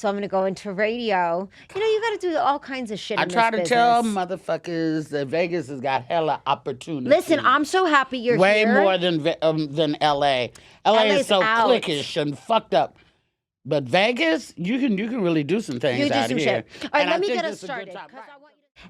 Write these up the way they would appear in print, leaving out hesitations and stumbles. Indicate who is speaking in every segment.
Speaker 1: So I'm going to go into radio. You got to do all kinds of shit
Speaker 2: I
Speaker 1: in
Speaker 2: try
Speaker 1: this
Speaker 2: to tell
Speaker 1: business.
Speaker 2: motherfuckers that Vegas has got hella opportunity.
Speaker 1: Listen, I'm so happy you're
Speaker 2: way
Speaker 1: here.
Speaker 2: more than L.A. L.A. is
Speaker 1: LA's
Speaker 2: so
Speaker 1: out.
Speaker 2: cliquish and fucked up. But Vegas, you can really do some things
Speaker 1: You do
Speaker 2: out
Speaker 1: some
Speaker 2: here.
Speaker 1: shit. All right,
Speaker 2: And
Speaker 1: let
Speaker 2: I
Speaker 1: me
Speaker 2: think
Speaker 1: get us
Speaker 2: this is a good
Speaker 1: started.
Speaker 2: time.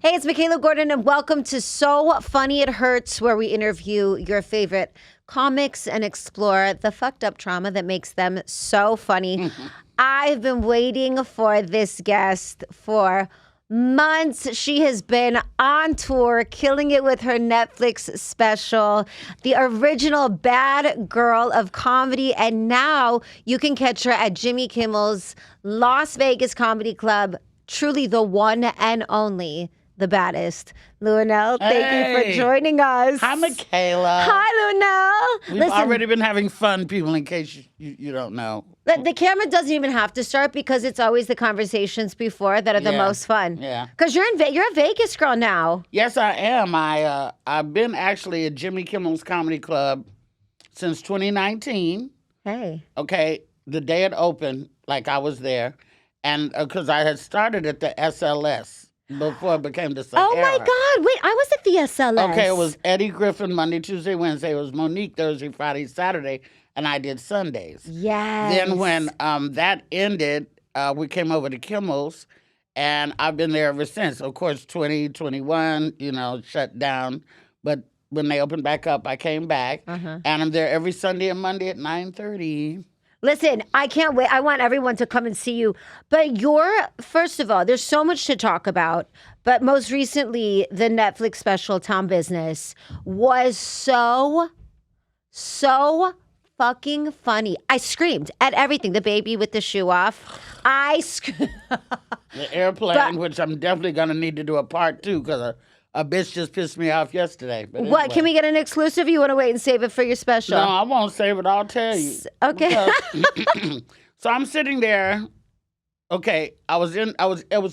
Speaker 1: Hey, it's Michaela Gordon, and welcome to So Funny It Hurts, where we interview your favorite comics and explore the fucked up trauma that makes them so funny. I've been waiting for this guest for months. She has been on tour, killing it with her Netflix special, the original bad girl of comedy. And now you can catch her at Jimmy Kimmel's Las Vegas Comedy Club. Truly the one and only, the baddest. Luenell, thank you for joining us.
Speaker 2: Hi, Michaela.
Speaker 1: Hi, Lunelle.
Speaker 2: We've already been having fun, people, in case you don't know.
Speaker 1: The camera doesn't even have to start because it's always the conversations before that are the most fun.
Speaker 2: Yeah.
Speaker 1: Because you're a Vegas girl now.
Speaker 2: Yes, I am. I've been actually at Jimmy Kimmel's Comedy Club since 2019.
Speaker 1: Hey.
Speaker 2: Okay, the day it opened, like I was there, and because I had started at the SLS before it became the Sahara.
Speaker 1: Oh my God! Wait, I was at the SLS.
Speaker 2: Okay, it was Eddie Griffin Monday, Tuesday, Wednesday. It was Monique Thursday, Friday, Saturday, and I did Sundays.
Speaker 1: Yes.
Speaker 2: Then when that ended, we came over to Kimmel's, and I've been there ever since. Of course, 2021, shut down, but when they opened back up, I came back, and I'm there every Sunday and Monday at 9:30.
Speaker 1: Listen, I can't wait. I want everyone to come and see you. But first of all, there's so much to talk about. But most recently, the Netflix special, Tom Business, was so fucking funny. I screamed at everything. The baby with the shoe off.
Speaker 2: The airplane, which I'm definitely going to need to do a part two because a bitch just pissed me off yesterday. But
Speaker 1: what?
Speaker 2: anyway.
Speaker 1: Can we get an exclusive? You want to wait and save it for your special?
Speaker 2: No, I won't save it. I'll tell you.
Speaker 1: Okay.
Speaker 2: So I'm sitting there. Okay, it was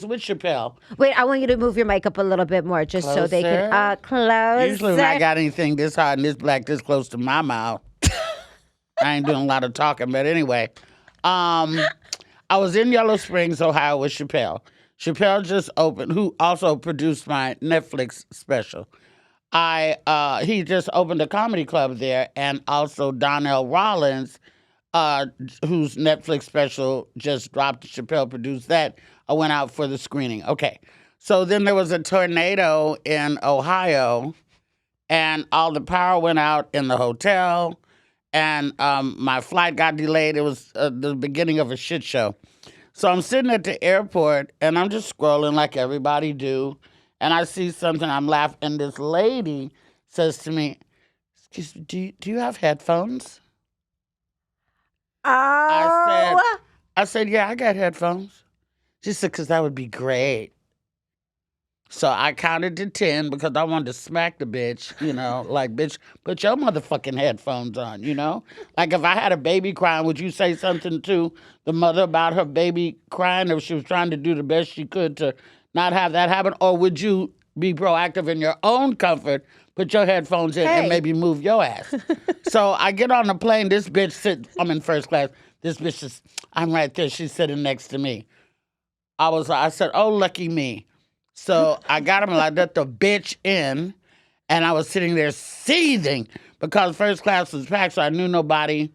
Speaker 2: with Chappelle.
Speaker 1: Wait, I want you to move your mic up a little bit more just so they can close.
Speaker 2: Usually when I got anything this hard and this black this close to my mouth, I ain't doing a lot of talking. But anyway, I was in Yellow Springs, Ohio with Chappelle. Chappelle just opened, who also produced my Netflix special. He just opened a comedy club there, and also Donnell Rollins, whose Netflix special just dropped. Chappelle produced that. I went out for the screening. Okay, so then there was a tornado in Ohio, and all the power went out in the hotel, and my flight got delayed. It was the beginning of a shit show. So I'm sitting at the airport, and I'm just scrolling like everybody do, and I see something, I'm laughing, and this lady says to me, "Excuse me, do you have headphones?"
Speaker 1: Oh.
Speaker 2: I said, "Yeah, I got headphones." She said, "'Cause that would be great." So I counted to 10 because I wanted to smack the bitch, like, bitch, put your motherfucking headphones on, Like, if I had a baby crying, would you say something to the mother about her baby crying if she was trying to do the best she could to not have that happen? Or would you be proactive in your own comfort, put your headphones in, and maybe move your ass? So I get on the plane. This bitch I'm in first class. This bitch I'm right there. She's sitting next to me. I said, "Oh, lucky me." So I got him and I let the bitch in, and I was sitting there seething because first class was packed, so I knew nobody.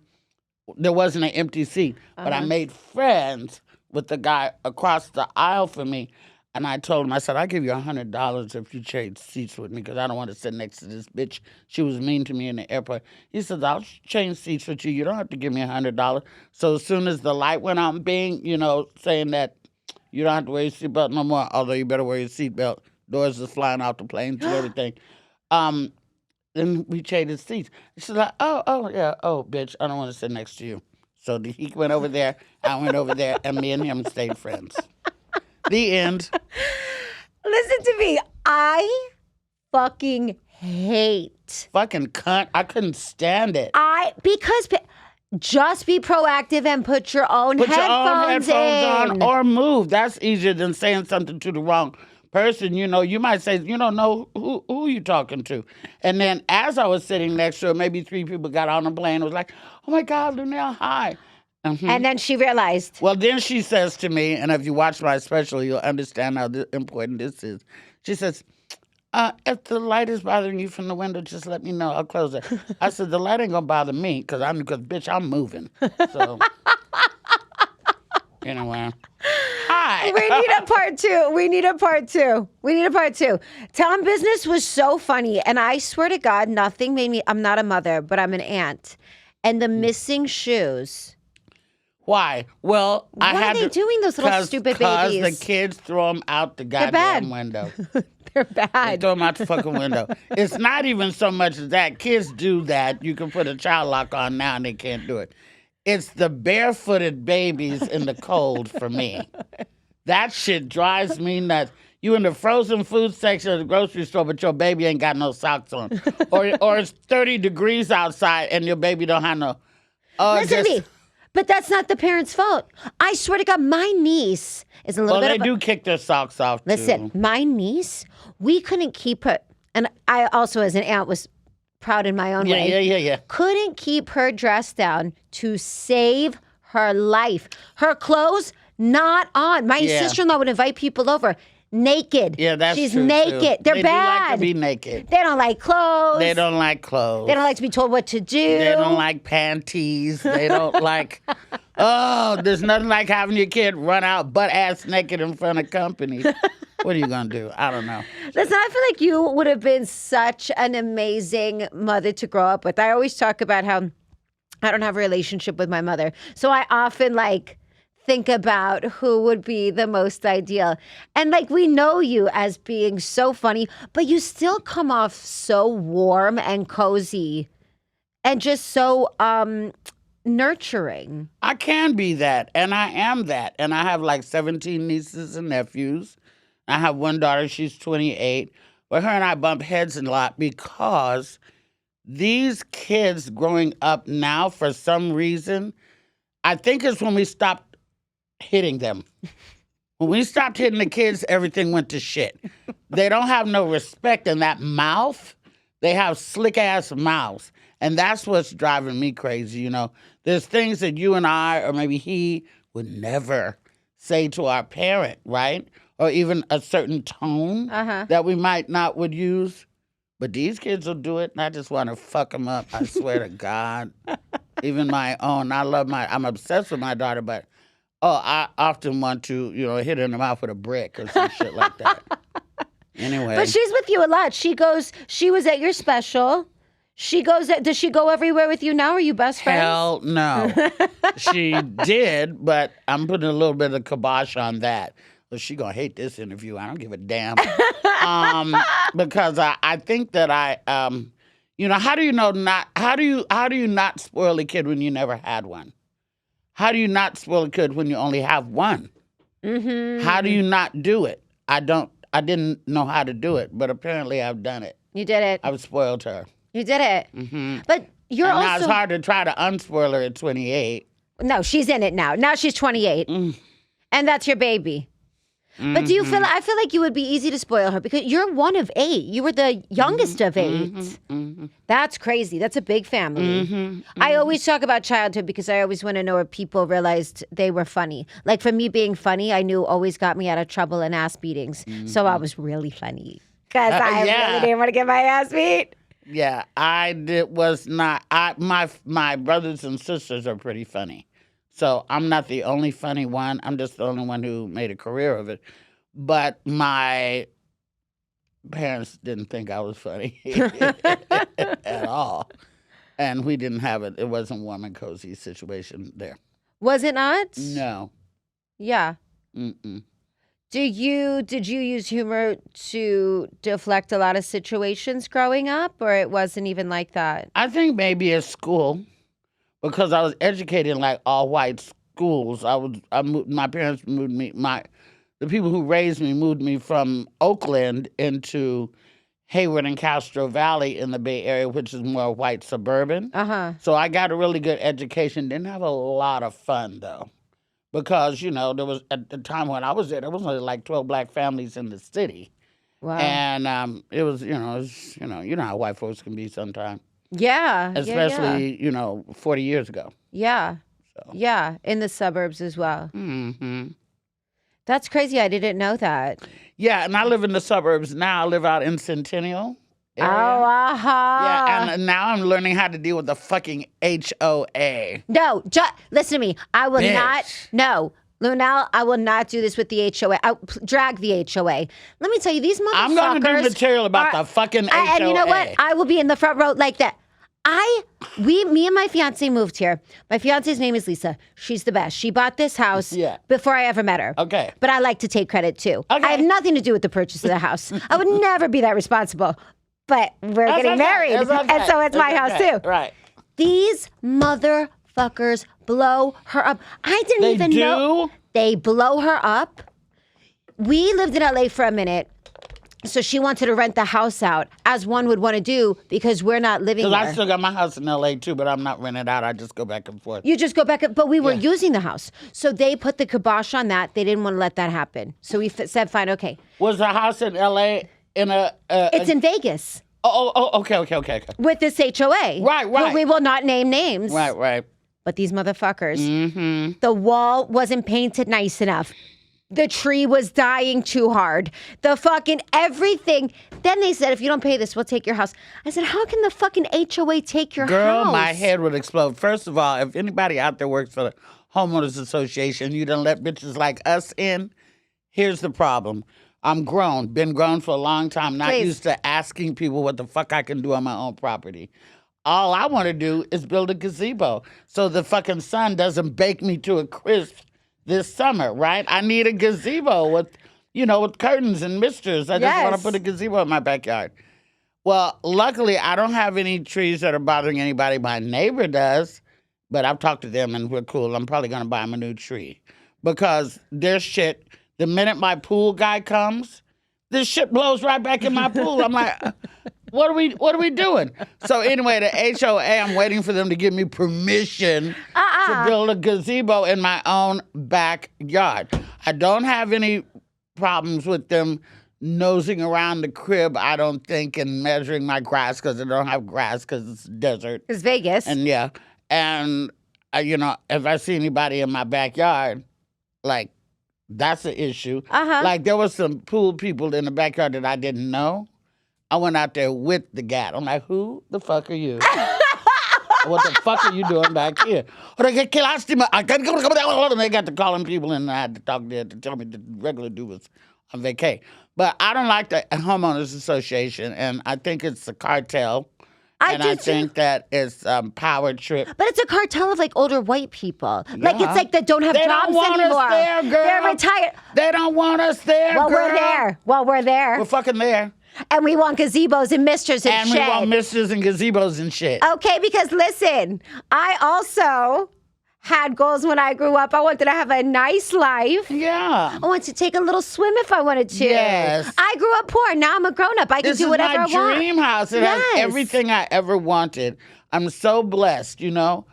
Speaker 2: There wasn't an empty seat. But I made friends with the guy across the aisle from me, and I told him, I said, "I'll give you $100 if you trade seats with me because I don't want to sit next to this bitch. She was mean to me in the airport." He says, "I'll change seats with you. You don't have to give me $100. So as soon as the light went on, saying that you don't have to wear your seatbelt no more, although you better wear your seatbelt. Doors are flying out the planes and everything. Then we traded seats. She's like, oh, yeah, oh, bitch, I don't want to sit next to you. So he went over there, I went over there, and me and him stayed friends. The end.
Speaker 1: Listen to me. I fucking hate.
Speaker 2: Fucking cunt. I couldn't stand it.
Speaker 1: Because just be proactive and put your own headphones
Speaker 2: on or move. That's easier than saying something to the wrong person. You might say, you don't know who you talking to. And then as I was sitting next to her, maybe 3 people got on the plane and was like, "Oh my God, Lunelle, hi."
Speaker 1: And then she realized.
Speaker 2: Well, then she says to me, and if you watch my special, you'll understand how important this is. She says, if the light is bothering you from the window, just let me know. I'll close it. I said, the light ain't going to bother me because bitch, I'm moving. So, anyway. Hi.
Speaker 1: We need a part two. We need a part two. Town Business was so funny. And I swear to God, nothing made me, I'm not a mother, but I'm an aunt. And the missing shoes.
Speaker 2: Why? Well,
Speaker 1: what are they doing, those little stupid babies?
Speaker 2: Because the kids throw them out the goddamn window.
Speaker 1: They're bad.
Speaker 2: They throw them out the fucking window. It's not even so much as that. Kids do that. You can put a child lock on now and they can't do it. It's the barefooted babies in the cold for me. That shit drives me nuts. You in the frozen food section of the grocery store, but your baby ain't got no socks on. Or it's 30 degrees outside and your baby don't have no...
Speaker 1: Listen to me. But that's not the parent's fault. I swear to God, my niece is a little bit
Speaker 2: Well, they do kick their socks off,
Speaker 1: Listen,
Speaker 2: too.
Speaker 1: my niece, we couldn't keep her... And I also, as an aunt, was proud in my own way.
Speaker 2: Yeah.
Speaker 1: Couldn't keep her dress down to save her life. Her clothes, not on. My sister-in-law would invite people over. Naked.
Speaker 2: Yeah, that's
Speaker 1: She's
Speaker 2: true,
Speaker 1: naked.
Speaker 2: too.
Speaker 1: They're
Speaker 2: they
Speaker 1: bad.
Speaker 2: They do like to be naked.
Speaker 1: They don't like clothes.
Speaker 2: They don't like clothes.
Speaker 1: They don't like to be told what to do.
Speaker 2: They don't like panties. They don't like... Oh, there's nothing like having your kid run out butt-ass naked in front of company. What are you going to do? I don't know.
Speaker 1: Listen, I feel like you would have been such an amazing mother to grow up with. I always talk about how I don't have a relationship with my mother. So I often think about who would be the most ideal. And we know you as being so funny, but you still come off so warm and cozy and just so nurturing.
Speaker 2: I can be that, and I am that. And I have 17 nieces and nephews. I have one daughter, she's 28. But her and I bump heads a lot because these kids growing up now, for some reason, I think it's when we stopped hitting them. When we stopped hitting the kids, everything went to shit. They don't have no respect in that mouth. They have slick-ass mouths. And that's what's driving me crazy, There's things that you and I, or maybe he, would never say to our parent, right? Or even a certain tone that we might not would use. But these kids will do it, and I just want to fuck them up. I swear to God. Even my own. I'm obsessed with my daughter, but, I often want to, hit her in the mouth with a brick or some shit like that. Anyway.
Speaker 1: But she's with you a lot. She was at your special. Does she go everywhere with you now? Are you best friends?
Speaker 2: Hell no. She did, but I'm putting a little bit of kibosh on that. Well, she gonna hate this interview. I don't give a damn. Because I think that how do you not spoil a kid when you never had one? How do you not spoil a kid when you only have one? Mm-hmm. How do you not do it? I didn't know how to do it, but apparently I've done it.
Speaker 1: You did it.
Speaker 2: I've spoiled her.
Speaker 1: You did it.
Speaker 2: Mm-hmm.
Speaker 1: But
Speaker 2: now it's hard to try to unspoil her at 28.
Speaker 1: No, she's in it now. Now she's 28. And that's your baby. Mm-hmm. But do you feel, I feel like you would be easy to spoil her because you're one of 8. You were the youngest of 8. Mm-hmm. That's crazy. That's a big family. Mm-hmm. I always talk about childhood because I always want to know if people realized they were funny. For me, being funny, I knew always got me out of trouble and ass beatings. Mm-hmm. So I was really funny because I really didn't want to get my ass beat.
Speaker 2: Yeah, was not. My brothers and sisters are pretty funny. So I'm not the only funny one. I'm just the only one who made a career of it. But my parents didn't think I was funny at all. And we didn't have it. It wasn't a warm and cozy situation there.
Speaker 1: Was it not?
Speaker 2: No.
Speaker 1: Yeah.
Speaker 2: Mm-mm.
Speaker 1: Did you use humor to deflect a lot of situations growing up, or it wasn't even like that?
Speaker 2: I think maybe at school, because I was educated in all white schools. My parents moved me. The people who raised me moved me from Oakland into Hayward and Castro Valley in the Bay Area, which is more white suburban. So I got a really good education. Didn't have a lot of fun though. Because, there was, at the time when I was there was only 12 black families in the city. Wow. And it was, you know how white folks can be sometimes.
Speaker 1: Yeah.
Speaker 2: Especially, 40 years ago.
Speaker 1: Yeah.
Speaker 2: So.
Speaker 1: Yeah, in the suburbs as well.
Speaker 2: Mm-hmm.
Speaker 1: That's crazy. I didn't know that.
Speaker 2: Yeah, and I live in the suburbs now. I live out in Centennial area.
Speaker 1: Oh, aha.
Speaker 2: Yeah, and now I'm learning how to deal with the fucking HOA.
Speaker 1: No, listen to me. I will
Speaker 2: Bitch.
Speaker 1: not. No, Lunelle, I will not do this with the HOA. Drag the HOA. Let me tell you, these motherfuckers.
Speaker 2: I'm going to do material about the fucking HOA.
Speaker 1: And you know what? I will be in the front row like that. Me and my fiance moved here. My fiance's name is Lisa. She's the best. She bought this house before I ever met her.
Speaker 2: Okay.
Speaker 1: But I like to take credit too.
Speaker 2: Okay.
Speaker 1: I have nothing to do with the purchase of the house. I would never be that responsible. But we're getting married. And so it's my house too.
Speaker 2: Right.
Speaker 1: These motherfuckers blow her up. I didn't even know. They blow her up. We lived in LA for a minute. So she wanted to rent the house out, as one would want to do, because we're not living there.
Speaker 2: Because I still got my house in L.A. too, but I'm not renting out. I just go back and forth.
Speaker 1: You just go back, but we were using the house. So they put the kibosh on that. They didn't want to let that happen. So we said, fine, okay.
Speaker 2: Was the house in L.A. in a...
Speaker 1: It's in Vegas.
Speaker 2: Okay.
Speaker 1: With this HOA.
Speaker 2: Right.
Speaker 1: But we will not name names.
Speaker 2: Right.
Speaker 1: But these motherfuckers, the wall wasn't painted nice enough. The tree was dying too hard. The fucking everything. Then they said, if you don't pay this, we'll take your house. I said, how can the fucking HOA take your house?
Speaker 2: Girl, my head would explode. First of all, if anybody out there works for the homeowners association, you done let bitches like us in, here's the problem. I'm grown, been grown for a long time, not used to asking people what the fuck I can do on my own property. All I want to do is build a gazebo so the fucking sun doesn't bake me to a crisp this summer, right? I need a gazebo with curtains and misters. I just want to put a gazebo in my backyard. Well, luckily, I don't have any trees that are bothering anybody. My neighbor does, but I've talked to them and we're cool. I'm probably going to buy him a new tree because their shit, the minute my pool guy comes, this shit blows right back in my pool. I'm like, what are we doing? So anyway, the HOA, I'm waiting for them to give me permission to build a gazebo in my own backyard. I don't have any problems with them nosing around the crib, I don't think, and measuring my grass because I don't have grass because it's desert.
Speaker 1: It's Vegas.
Speaker 2: And if I see anybody in my backyard, like, that's an issue. Like, there was some pool people in the backyard that I didn't know. I went out there with the gat. I'm like, who the fuck are you? What the fuck are you doing back here? And they got to calling people and I had to talk there to tell me the regular dude was on vacay. But I don't like the homeowners association, and I think it's a cartel. I think that it's power trip.
Speaker 1: But it's a cartel of like older white people. Like it's like that don't have jobs anymore.
Speaker 2: They don't want us there, girl.
Speaker 1: They're retired.
Speaker 2: They don't want us there, girl.
Speaker 1: We're there.
Speaker 2: We're fucking there.
Speaker 1: And we want gazebos and misters and shit.
Speaker 2: And we want misters and gazebos and shit.
Speaker 1: Okay, because listen, I also had goals when I grew up. I wanted to have a nice life.
Speaker 2: Yeah.
Speaker 1: I wanted to take a little swim if I wanted to.
Speaker 2: Yes.
Speaker 1: I grew up poor. Now I'm a grown-up. I can do whatever I want.
Speaker 2: This is my dream house. It has everything I ever wanted. I'm so blessed, And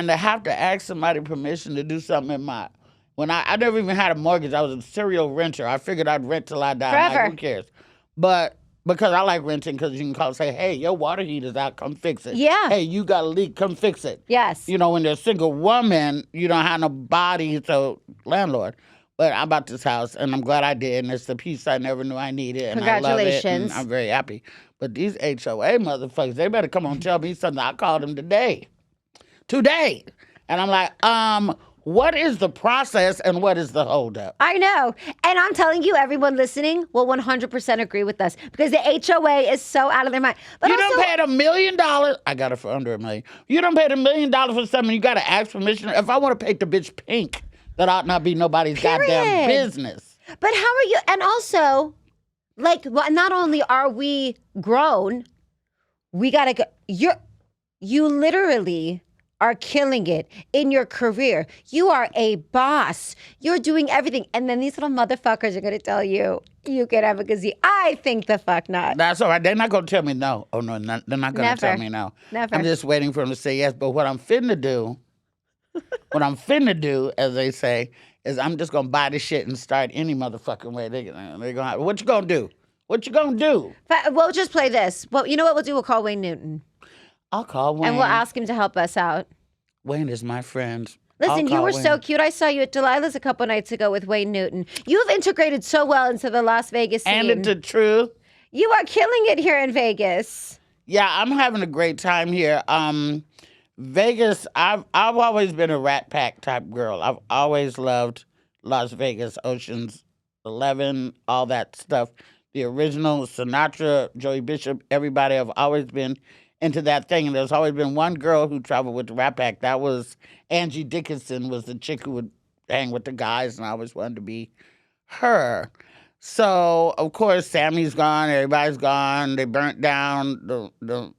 Speaker 2: to have to ask somebody permission to do something in my... When I never even had a mortgage. I was a serial renter. I figured I'd rent till I died.
Speaker 1: Forever.
Speaker 2: Like, who cares? But... Because I like renting, because you can call and say, hey, your water heater's out, come fix it.
Speaker 1: Yeah.
Speaker 2: Hey, you got a leak, come fix it.
Speaker 1: Yes.
Speaker 2: When you're a single woman, you don't have no body, so landlord. But I bought this house, and I'm glad I did, and it's the piece I never knew I needed, and I love it, and I'm very happy. But these HOA motherfuckers, they better come on and tell me something. I called them today. And I'm like, what is the process and what is the holdup?
Speaker 1: I know. And I'm telling you, everyone listening will 100% agree with us because the HOA is so out of their mind. But
Speaker 2: you done paid $1 million. I got it for under $1 million. You done paid $1 million for something. You got to ask permission. If I want to paint the bitch pink, that ought not be nobody's goddamn business.
Speaker 1: But how are you? And also, not only are we grown, we got to go. You literally are killing it in your career. You are a boss. You're doing everything. And then these little motherfuckers are going to tell you, you can have a gazebo. I think the fuck not.
Speaker 2: That's all right. They're not going to tell me no. Oh, no, they're not going to tell me no.
Speaker 1: Never.
Speaker 2: I'm just waiting for them to say yes. But what I'm finna do, as they say, is I'm just going to buy this shit and start any motherfucking way. They're going to have. What you going to do? What you going to do?
Speaker 1: We'll just play this. Well, you know what we'll do? We'll call Wayne Newton.
Speaker 2: I'll call Wayne.
Speaker 1: And we'll ask him to help us out.
Speaker 2: Wayne is my friend.
Speaker 1: Listen, you
Speaker 2: call
Speaker 1: were so
Speaker 2: Wayne.
Speaker 1: cute. I saw you at Delilah's a couple nights ago with Wayne Newton. You've integrated so well into the Las Vegas scene.
Speaker 2: And into Truth.
Speaker 1: You are killing it here in Vegas.
Speaker 2: Yeah, I'm having a great time here. Vegas, I've always been a Rat Pack type girl. I've always loved Las Vegas, Ocean's 11, all that stuff. The original Sinatra, Joey Bishop, everybody. I've always been into that thing. And there's always been one girl who traveled with the Rat Pack. That was Angie Dickinson, was the chick who would hang with the guys, and I always wanted to be her. So, of course, Sammy's gone, everybody's gone. They burnt down the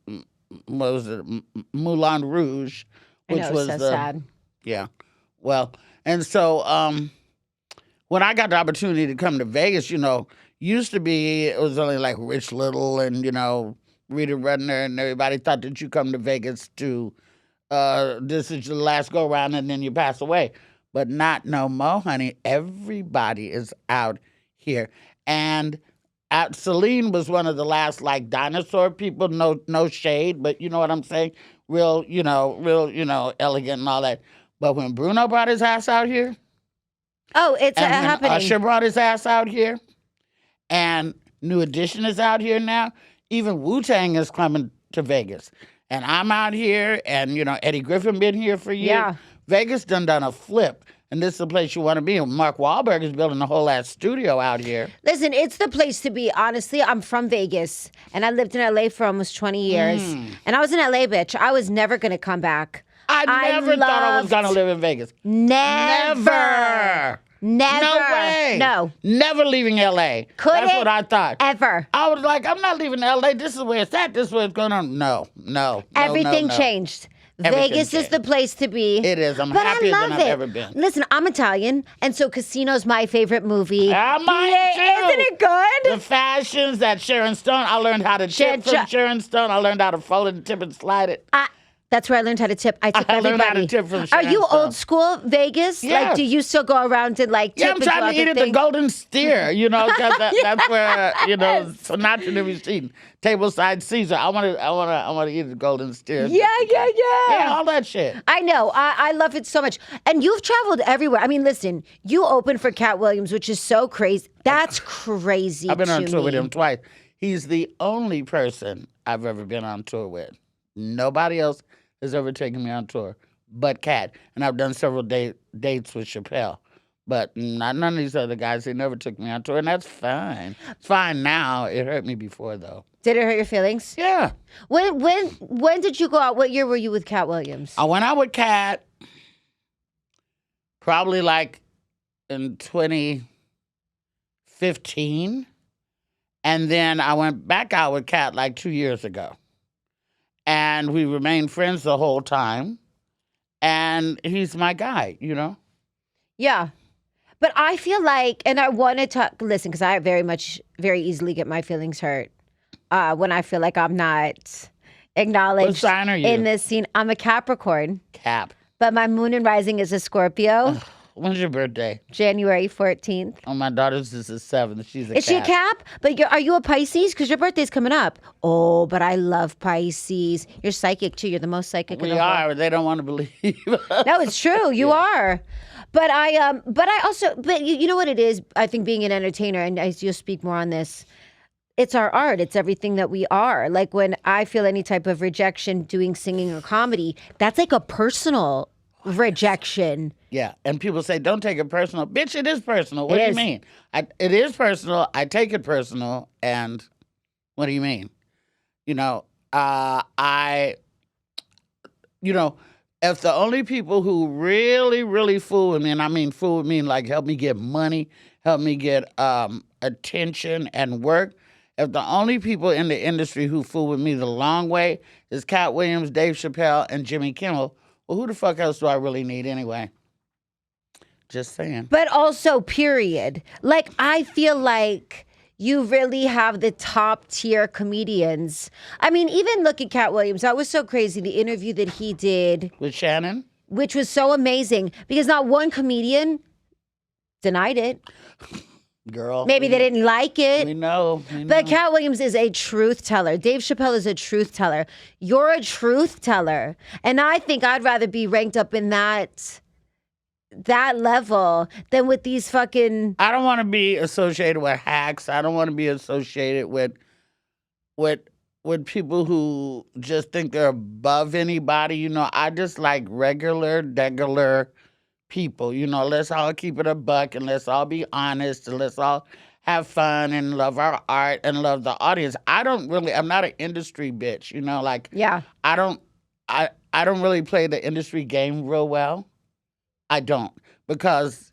Speaker 2: what was it, Moulin Rouge,
Speaker 1: I
Speaker 2: which
Speaker 1: know,
Speaker 2: was
Speaker 1: so
Speaker 2: the,
Speaker 1: sad.
Speaker 2: yeah. Well, and so when I got the opportunity to come to Vegas, used to be it was only like Rich Little and Rita Rudner and everybody thought that you come to Vegas to this is your last go round and then you pass away, but not no more, honey. Everybody is out here, and Celine was one of the last like dinosaur people. No shade, but you know what I'm saying. Real, elegant and all that. But when Bruno brought his ass out here.
Speaker 1: Oh, it's
Speaker 2: And when
Speaker 1: happening.
Speaker 2: Usher brought his ass out here, and New Edition is out here now. Even Wu-Tang is coming to Vegas, and I'm out here, and Eddie Griffin been here for years.
Speaker 1: Yeah.
Speaker 2: Vegas done a flip, and this is the place you want to be. And Mark Wahlberg is building a whole ass studio out here.
Speaker 1: Listen, it's the place to be. Honestly, I'm from Vegas, and I lived in LA for almost 20 years. And I was an LA bitch. I was never going to come back.
Speaker 2: I never thought I was gonna live in Vegas.
Speaker 1: Never.
Speaker 2: No way.
Speaker 1: No.
Speaker 2: Never leaving LA. That's what I thought.
Speaker 1: Ever.
Speaker 2: I was like, I'm not leaving LA. This is where it's at. This is where it's going on. No.
Speaker 1: Everything
Speaker 2: no.
Speaker 1: changed.
Speaker 2: Everything
Speaker 1: Vegas is
Speaker 2: changed.
Speaker 1: the place to be.
Speaker 2: It is. I'm
Speaker 1: But
Speaker 2: happier
Speaker 1: I love
Speaker 2: than I've
Speaker 1: it.
Speaker 2: ever been.
Speaker 1: Listen, I'm Italian, and so Casino's my favorite movie.
Speaker 2: Mine too.
Speaker 1: Isn't it good?
Speaker 2: The fashions that Sharon Stone. I learned how to tip from Sharon Stone. I learned how to fold it, tip and slide it.
Speaker 1: That's where I learned how to tip. I tip
Speaker 2: I
Speaker 1: everybody.
Speaker 2: learned how to tip from
Speaker 1: Are
Speaker 2: Sharon
Speaker 1: you
Speaker 2: Stone.
Speaker 1: old school Vegas?
Speaker 2: Yes.
Speaker 1: Like, do you still go around and like tip
Speaker 2: Yeah, I'm
Speaker 1: and
Speaker 2: trying
Speaker 1: do
Speaker 2: to eat
Speaker 1: other
Speaker 2: at the
Speaker 1: things?
Speaker 2: Golden Steer, 'cause that's where Sinatra never eating. Tableside Caesar. I want to eat at the Golden Steer.
Speaker 1: Yeah.
Speaker 2: Yeah, all that shit.
Speaker 1: I know. I love it so much. And you've traveled everywhere. I mean, listen, you opened for Cat Williams, which is so crazy. That's crazy.
Speaker 2: I've been on
Speaker 1: to
Speaker 2: tour with
Speaker 1: me.
Speaker 2: him twice. He's the only person I've ever been on tour with. Nobody else has ever taken me on tour but Cat. And I've done several dates with Chappelle. But none of these other guys, they never took me on tour, and that's fine. It's fine now. It hurt me before, though.
Speaker 1: Did it hurt your feelings?
Speaker 2: Yeah.
Speaker 1: When did you go out? What year were you with Cat Williams?
Speaker 2: I went out with Cat probably like in 2015. And then I went back out with Cat like 2 years ago. And we remained friends the whole time. And he's my guy,
Speaker 1: Yeah. But I feel like, and I want to talk, listen, because I very easily get my feelings hurt when I feel like I'm not acknowledged
Speaker 2: What sign are you?
Speaker 1: in this scene. I'm a Capricorn,
Speaker 2: Cap.
Speaker 1: but my moon and rising is a Scorpio,
Speaker 2: When's your birthday?
Speaker 1: January 14th.
Speaker 2: Oh, my daughter's is the 7th. She's a
Speaker 1: Is she a Cap? But are you a Pisces? Because your birthday's coming up. Oh, but I love Pisces. You're psychic, too. You're the most psychic in
Speaker 2: We
Speaker 1: the whole.
Speaker 2: are. They don't want to believe us.
Speaker 1: No, it's true. You are. But I also, you know what it is? I think being an entertainer, and as you'll speak more on this, it's our art. It's everything that we are. Like when I feel any type of rejection doing singing or comedy, that's like a personal rejection.
Speaker 2: Yeah, and people say, don't take it personal. Bitch, it is personal. What
Speaker 1: It
Speaker 2: do
Speaker 1: is.
Speaker 2: you mean? It is personal. I take it personal. And what do you mean? If the only people who really, really fool with me, and I mean fool with me like help me get money, help me get attention and work, if the only people in the industry who fool with me the long way is Cat Williams, Dave Chappelle, and Jimmy Kimmel, well, who the fuck else do I really need anyway? Just saying.
Speaker 1: But also, period. Like, I feel like you really have the top tier comedians. I mean, even look at Cat Williams. That was so crazy. The interview that he did
Speaker 2: With Shannon?
Speaker 1: which was so amazing because not one comedian denied it.
Speaker 2: Girl.
Speaker 1: Maybe they didn't like it.
Speaker 2: We know.
Speaker 1: But Cat Williams is a truth teller. Dave Chappelle is a truth teller. You're a truth teller. And I think I'd rather be ranked up in that that level than with these fucking.
Speaker 2: I don't want to be associated with hacks. I don't want to be associated with with people who just think they're above anybody. I just like regular people. Let's all keep it a buck and let's all be honest and let's all have fun and love our art and love the audience. I'm not an industry bitch. Like
Speaker 1: Yeah.
Speaker 2: I don't I don't really play the industry game real well. I don't because,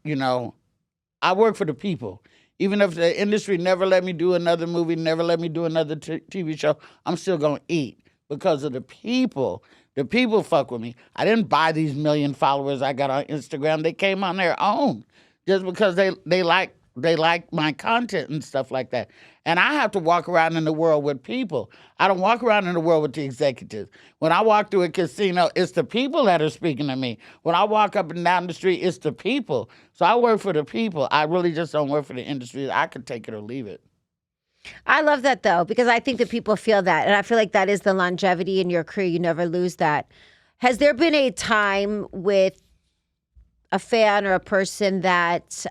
Speaker 2: I work for the people. Even if the industry never let me do another movie, never let me do another TV show, I'm still going to eat because of the people. The people fuck with me. I didn't buy these million followers I got on Instagram. They came on their own just because they like my content and stuff like that. And I have to walk around in the world with people. I don't walk around in the world with the executives. When I walk through a casino, it's the people that are speaking to me. When I walk up and down the street, it's the people. So I work for the people. I really just don't work for the industry. I could take it or leave it.
Speaker 1: I love that, though, because I think that people feel that. And I feel like that is the longevity in your career. You never lose that. Has there been a time with a fan or a person that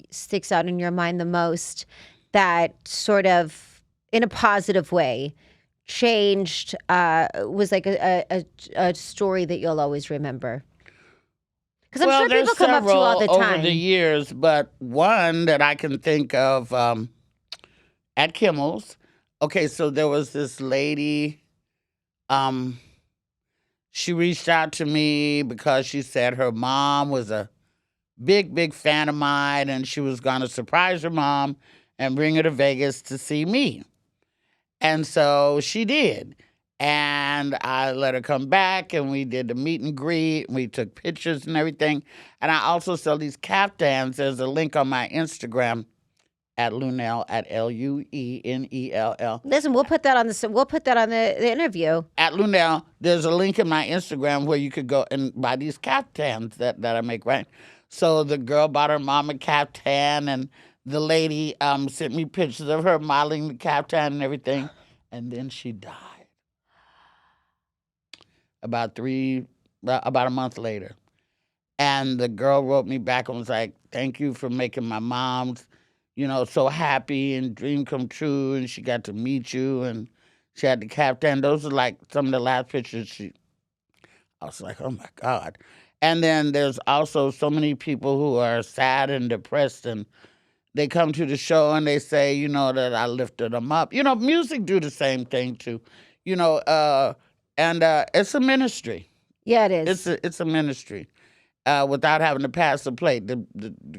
Speaker 1: sticks out in your mind the most that sort of, in a positive way, changed, was like a story that you'll always remember? Because I'm sure people come up to you all the time.
Speaker 2: Over the years, but one that I can think of at Kimmel's. Okay, so there was this lady. She reached out to me because she said her mom was a big fan of mine, and she was going to surprise her mom and bring her to Vegas to see me. And so she did. And I let her come back, and we did the meet and greet. And we took pictures and everything. And I also sell these caftans. There's a link on my Instagram at Lunelle, at Luenell.
Speaker 1: Listen, we'll put that on the interview.
Speaker 2: At Lunelle, there's a link in my Instagram where you could go and buy these caftans that I make, right? So the girl bought her mom a caftan, and the lady sent me pictures of her modeling the caftan and everything. And then she died. About a month later. And the girl wrote me back and was like, thank you for making my mom's, so happy and dream come true. And she got to meet you. And she had the caftan. Those are like some of the last pictures I was like, oh my God. And then there's also so many people who are sad and depressed, and they come to the show and they say, that I lifted them up. Music do the same thing too. And it's a ministry.
Speaker 1: Yeah, it is.
Speaker 2: It's a ministry. Without having to pass the plate, the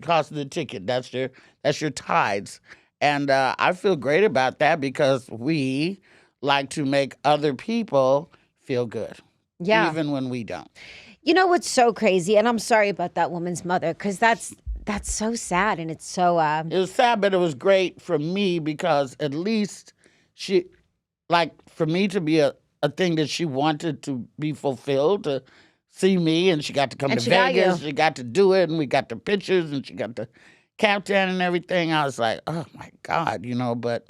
Speaker 2: cost of the ticket, that's your tithes. And I feel great about that because we like to make other people feel good.
Speaker 1: Yeah.
Speaker 2: Even when we don't.
Speaker 1: You know what's so crazy? And I'm sorry about that woman's mother, because that's so sad, and it's so...
Speaker 2: It was sad, but it was great for me because at least she, like, for me to be a thing that she wanted to be fulfilled, to see me, and she got to come to Vegas. She got to do it, and we got the pictures, and she got the captain and everything. I was like, oh, my God, but...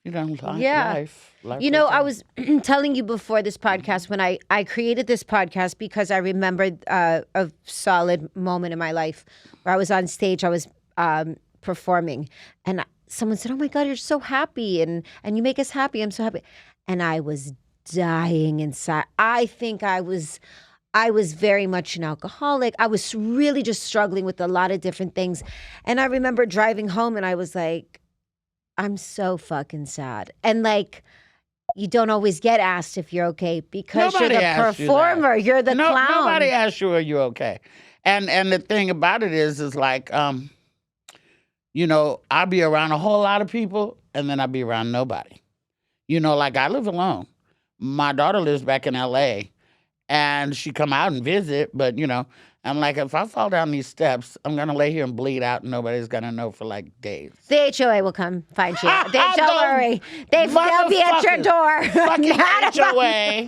Speaker 2: life.
Speaker 1: I was telling you before this podcast, when I created this podcast because I remembered a solid moment in my life where I was on stage, I was performing, and someone said, oh my God, you're so happy, and you make us happy. I'm so happy. And I was dying inside. I think I was very much an alcoholic. I was really just struggling with a lot of different things. And I remember driving home, and I was like, I'm so fucking sad. And like, you don't always get asked if you're okay because you're the performer. You're the clown.
Speaker 2: Nobody asks you are you okay. And the thing about it is like, I'll be around a whole lot of people and then I'll be around nobody. Like I live alone. My daughter lives back in LA and she come out and visit, but I'm like, if I fall down these steps, I'm going to lay here and bleed out and nobody's going to know for like days.
Speaker 1: The HOA will come find you. Don't worry. They'll be at your door.
Speaker 2: Fucking HOA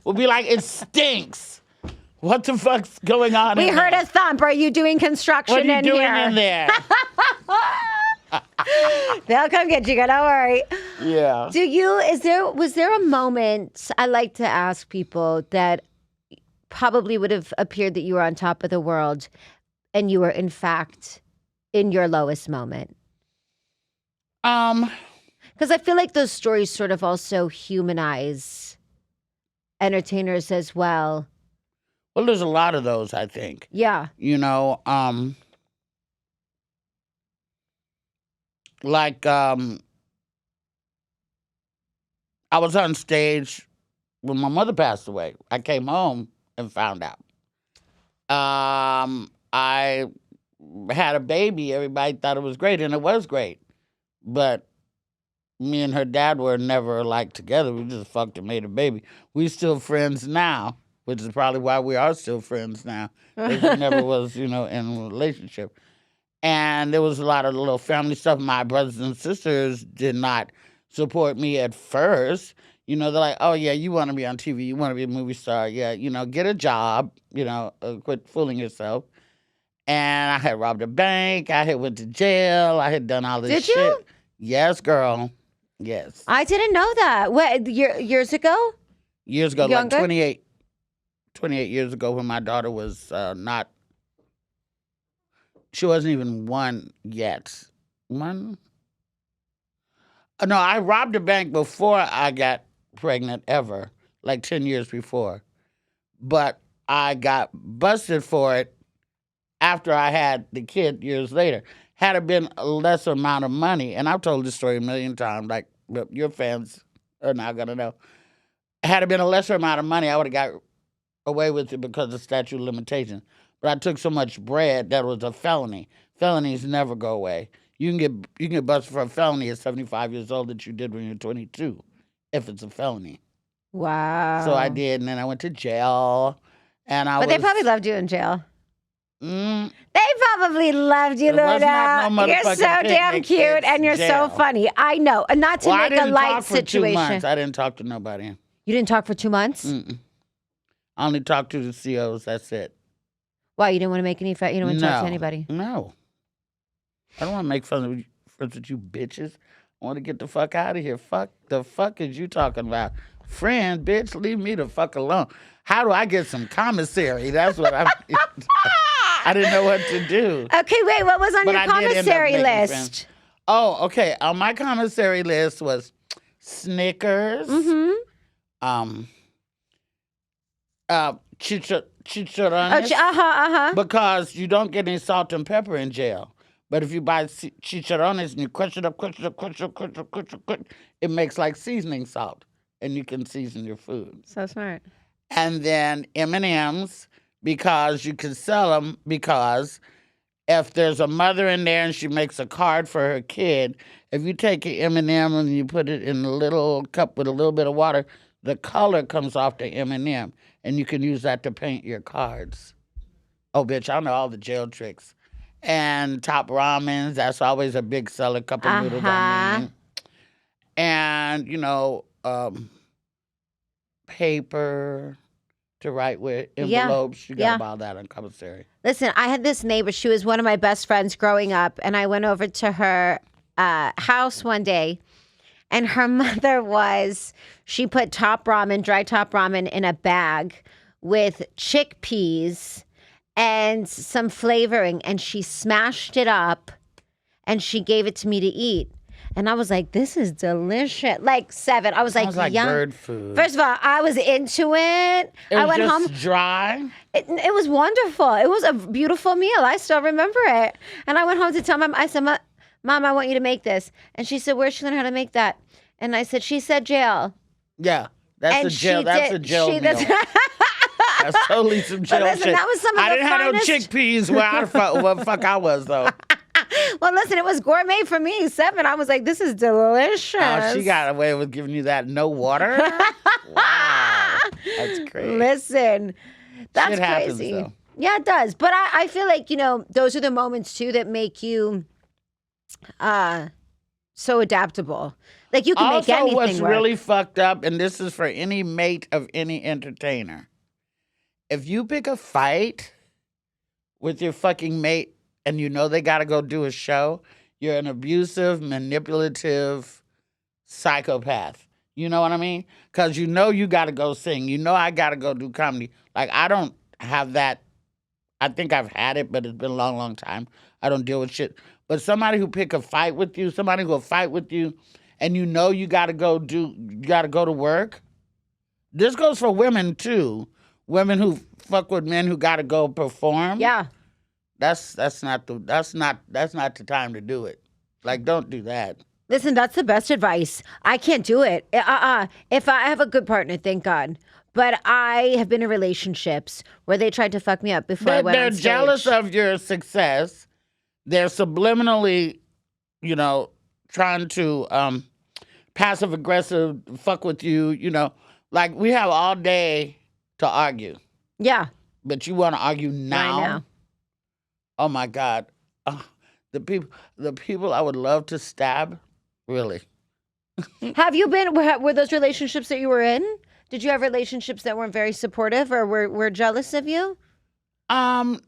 Speaker 2: will be like, it stinks. What the fuck's going on
Speaker 1: We heard a thump. Are you doing construction in here?
Speaker 2: What are you doing in there?
Speaker 1: They'll come get you. Don't worry.
Speaker 2: Yeah.
Speaker 1: Was there a moment, I like to ask people, that probably would have appeared that you were on top of the world and you were in fact in your lowest moment? Because I feel like those stories sort of also humanize entertainers as well.
Speaker 2: Well, there's a lot of those, I think.
Speaker 1: Yeah.
Speaker 2: You know, like I was on stage when my mother passed away. I came home and found out. I had a baby. Everybody thought it was great, and it was great. But me and her dad were never like together. We just fucked and made a baby. We still friends now, which is probably why we are still friends now. Because we never was, in a relationship. And there was a lot of little family stuff. My brothers and sisters did not support me at first. They're like, oh, yeah, you want to be on TV. You want to be a movie star. Yeah, get a job. Quit fooling yourself. And I had robbed a bank. I had went to jail. I had done all this shit.
Speaker 1: Did you?
Speaker 2: Yes, girl. Yes.
Speaker 1: I didn't know that. What, years ago?
Speaker 2: Years ago,
Speaker 1: Younger?
Speaker 2: like 28 years ago when my daughter was not, she wasn't even one yet. One? No, I robbed a bank before I got pregnant ever, like 10 years before. But I got busted for it after I had the kid years later. Had it been a lesser amount of money, and I've told this story a million times, like your fans are not going to know. Had it been a lesser amount of money, I would have got away with it because of statute of limitations. But I took so much bread that it was a felony. Felonies never go away. You can get busted for a felony at 75 years old that you did when you're 22, if it's a felony.
Speaker 1: Wow.
Speaker 2: So I did, and then I went to jail.
Speaker 1: But they probably loved you in jail.
Speaker 2: Mm,
Speaker 1: They probably loved you,
Speaker 2: There was not
Speaker 1: Luna.
Speaker 2: no
Speaker 1: You're so
Speaker 2: motherfucking
Speaker 1: damn
Speaker 2: picnic.
Speaker 1: cute,
Speaker 2: It's
Speaker 1: and you're
Speaker 2: jail.
Speaker 1: so funny. I know. And not to
Speaker 2: well, I
Speaker 1: make a
Speaker 2: didn't
Speaker 1: light
Speaker 2: talk for 2
Speaker 1: situation.
Speaker 2: months. I didn't talk to nobody.
Speaker 1: You didn't talk for 2 months?
Speaker 2: Mm-mm. I only talked to the COs. That's it.
Speaker 1: Why? You didn't want to make any you don't want to talk to
Speaker 2: No.
Speaker 1: anybody?
Speaker 2: No. I don't want to make friends with you bitches. I want to get the fuck out of here. Fuck the fuck is you talking about? Friend, bitch, leave me the fuck alone. How do I get some commissary? That's what I'm... I didn't know what to do.
Speaker 1: Okay, wait. What was on
Speaker 2: But
Speaker 1: your
Speaker 2: I did end up
Speaker 1: commissary
Speaker 2: making
Speaker 1: list?
Speaker 2: friends. Oh, okay. On my commissary list was Snickers,
Speaker 1: Mm-hmm.
Speaker 2: chicharrones, because you don't get any salt and pepper in jail. But if you buy chicharrones and you crush it up, it makes like seasoning salt, and you can season your food.
Speaker 1: So smart.
Speaker 2: And then M&Ms, because you can sell them, because if there's a mother in there and she makes a card for her kid, if you take an M&M and you put it in a little cup with a little bit of water, the color comes off the M&M, and you can use that to paint your cards. Oh, bitch, I know all the jail tricks. And Top Ramens, that's always a big seller, cup of noodles, I mean. And, paper to write with, envelopes. You got to buy that on commissary.
Speaker 1: Listen, I had this neighbor. She was one of my best friends growing up, and I went over to her house one day, and her mother she put dry top ramen in a bag with chickpeas and some flavoring, and she smashed it up, and she gave it to me to eat. And I was like, this is delicious. Like 7. I was
Speaker 2: Sounds like
Speaker 1: yum.
Speaker 2: bird food.
Speaker 1: First of all, I was into it.
Speaker 2: I
Speaker 1: went
Speaker 2: just
Speaker 1: home.
Speaker 2: dry?
Speaker 1: It was wonderful. It was a beautiful meal. I still remember it. And I went home to tell Mom, I said, Mom, I want you to make this. And she said, where'd she learn how to make that? And I said, she said jail.
Speaker 2: Yeah, that's a jail meal. That's totally some jail
Speaker 1: listen,
Speaker 2: shit.
Speaker 1: that was some of
Speaker 2: I
Speaker 1: the
Speaker 2: didn't have no
Speaker 1: finest-
Speaker 2: chickpeas where the fuck I was, though.
Speaker 1: Well, listen, it was gourmet for me. 7. I was like, this is delicious.
Speaker 2: Oh, she got away with giving you that no water? Wow. That's crazy.
Speaker 1: Listen, that's
Speaker 2: Shit happens,
Speaker 1: crazy.
Speaker 2: though.
Speaker 1: Yeah, it does. But I feel like, those are the moments, too, that make you so adaptable. Like, you can make anything
Speaker 2: what's
Speaker 1: work.
Speaker 2: really fucked up, and this is for any mate of any entertainer, if you pick a fight with your fucking mate and you know they got to go do a show, you're an abusive, manipulative psychopath. You know what I mean? Because you know you got to go sing. You know I got to go do comedy. Like, I don't have that. I think I've had it, but it's been a long, long time. I don't deal with shit. But somebody who pick a fight with you, somebody who will fight with you, and you know you got to go to work. This goes for women too. Women who fuck with men who got to go perform.
Speaker 1: Yeah.
Speaker 2: That's not the time to do it. Like, don't do that.
Speaker 1: Listen, that's the best advice. I can't do it. If I have a good partner, thank God. But I have been in relationships where they tried to fuck me up before I went on stage.
Speaker 2: They're jealous of your success. They're subliminally, trying to passive aggressive fuck with you. Like, we have all day to argue.
Speaker 1: Yeah.
Speaker 2: But you want to argue now?
Speaker 1: Right now.
Speaker 2: Oh my God. The people I would love to stab, really.
Speaker 1: Have you been, were those relationships that you were in? Did you have relationships that weren't very supportive or were jealous of you?
Speaker 2: Not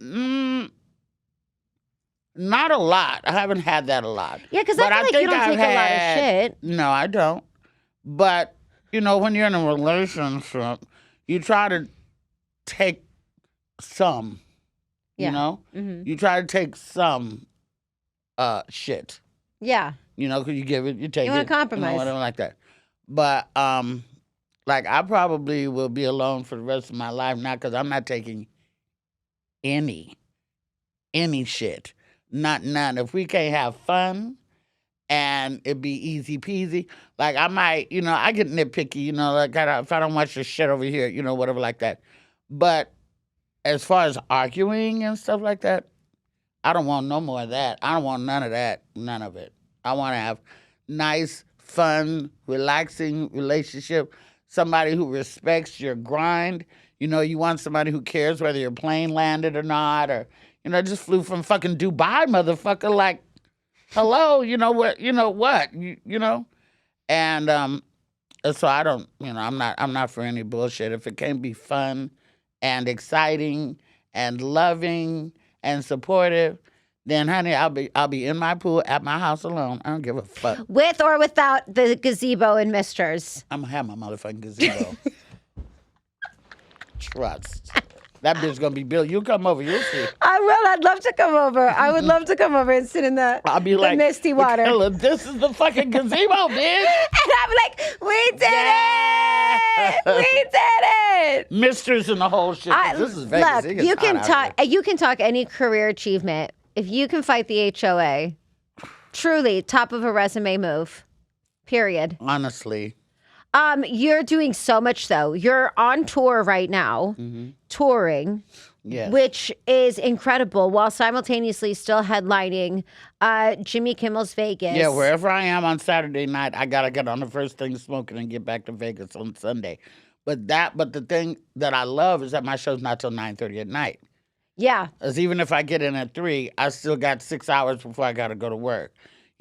Speaker 2: a lot. I haven't had that a lot.
Speaker 1: Yeah, because I feel like you don't take a lot of shit.
Speaker 2: No, I don't. But, when you're in a relationship, you try to take some,
Speaker 1: Mm-hmm.
Speaker 2: You try to take some shit.
Speaker 1: Yeah.
Speaker 2: Because you give it, you take it.
Speaker 1: You want to compromise.
Speaker 2: Whatever like that. But, like, I probably will be alone for the rest of my life now because I'm not taking any shit. None. If we can't have fun and it be easy peasy, like I might, I get nitpicky, like if I don't watch the shit over here, whatever like that. But as far as arguing and stuff like that, I don't want no more of that. I don't want none of that. None of it. I want to have nice, fun, relaxing relationship. Somebody who respects your grind. You want somebody who cares whether your plane landed or not, or, just flew from fucking Dubai, motherfucker. Like, hello, what? And so I don't, I'm not for any bullshit. If it can't be fun and exciting and loving and supportive, then honey, I'll be in my pool at my house alone. I don't give a fuck.
Speaker 1: With or without the gazebo and misters.
Speaker 2: I'm gonna have my motherfucking gazebo. Trust. That bitch gonna be built. You come over, you'll see.
Speaker 1: I will. I'd love to come over. I would love to come over and sit in the misty water.
Speaker 2: Michaela, this is the fucking gazebo, bitch.
Speaker 1: And I'm like, we did it! We did it!
Speaker 2: Misters and the whole shit. This is Vegas.
Speaker 1: Look, you can talk any career achievement. If you can fight the HOA, truly top of a resume move. Period.
Speaker 2: Honestly.
Speaker 1: You're doing so much though. You're on tour right now, touring,
Speaker 2: yes,
Speaker 1: which is incredible, while simultaneously still headlining Jimmy Kimmel's Vegas.
Speaker 2: Yeah, wherever I am on Saturday night, I gotta get on the first thing smoking and get back to Vegas on Sunday. But the thing that I love is that my show's not till 9:30 at night.
Speaker 1: Yeah.
Speaker 2: Because even if I get in at 3, I still got 6 hours before I gotta go to work.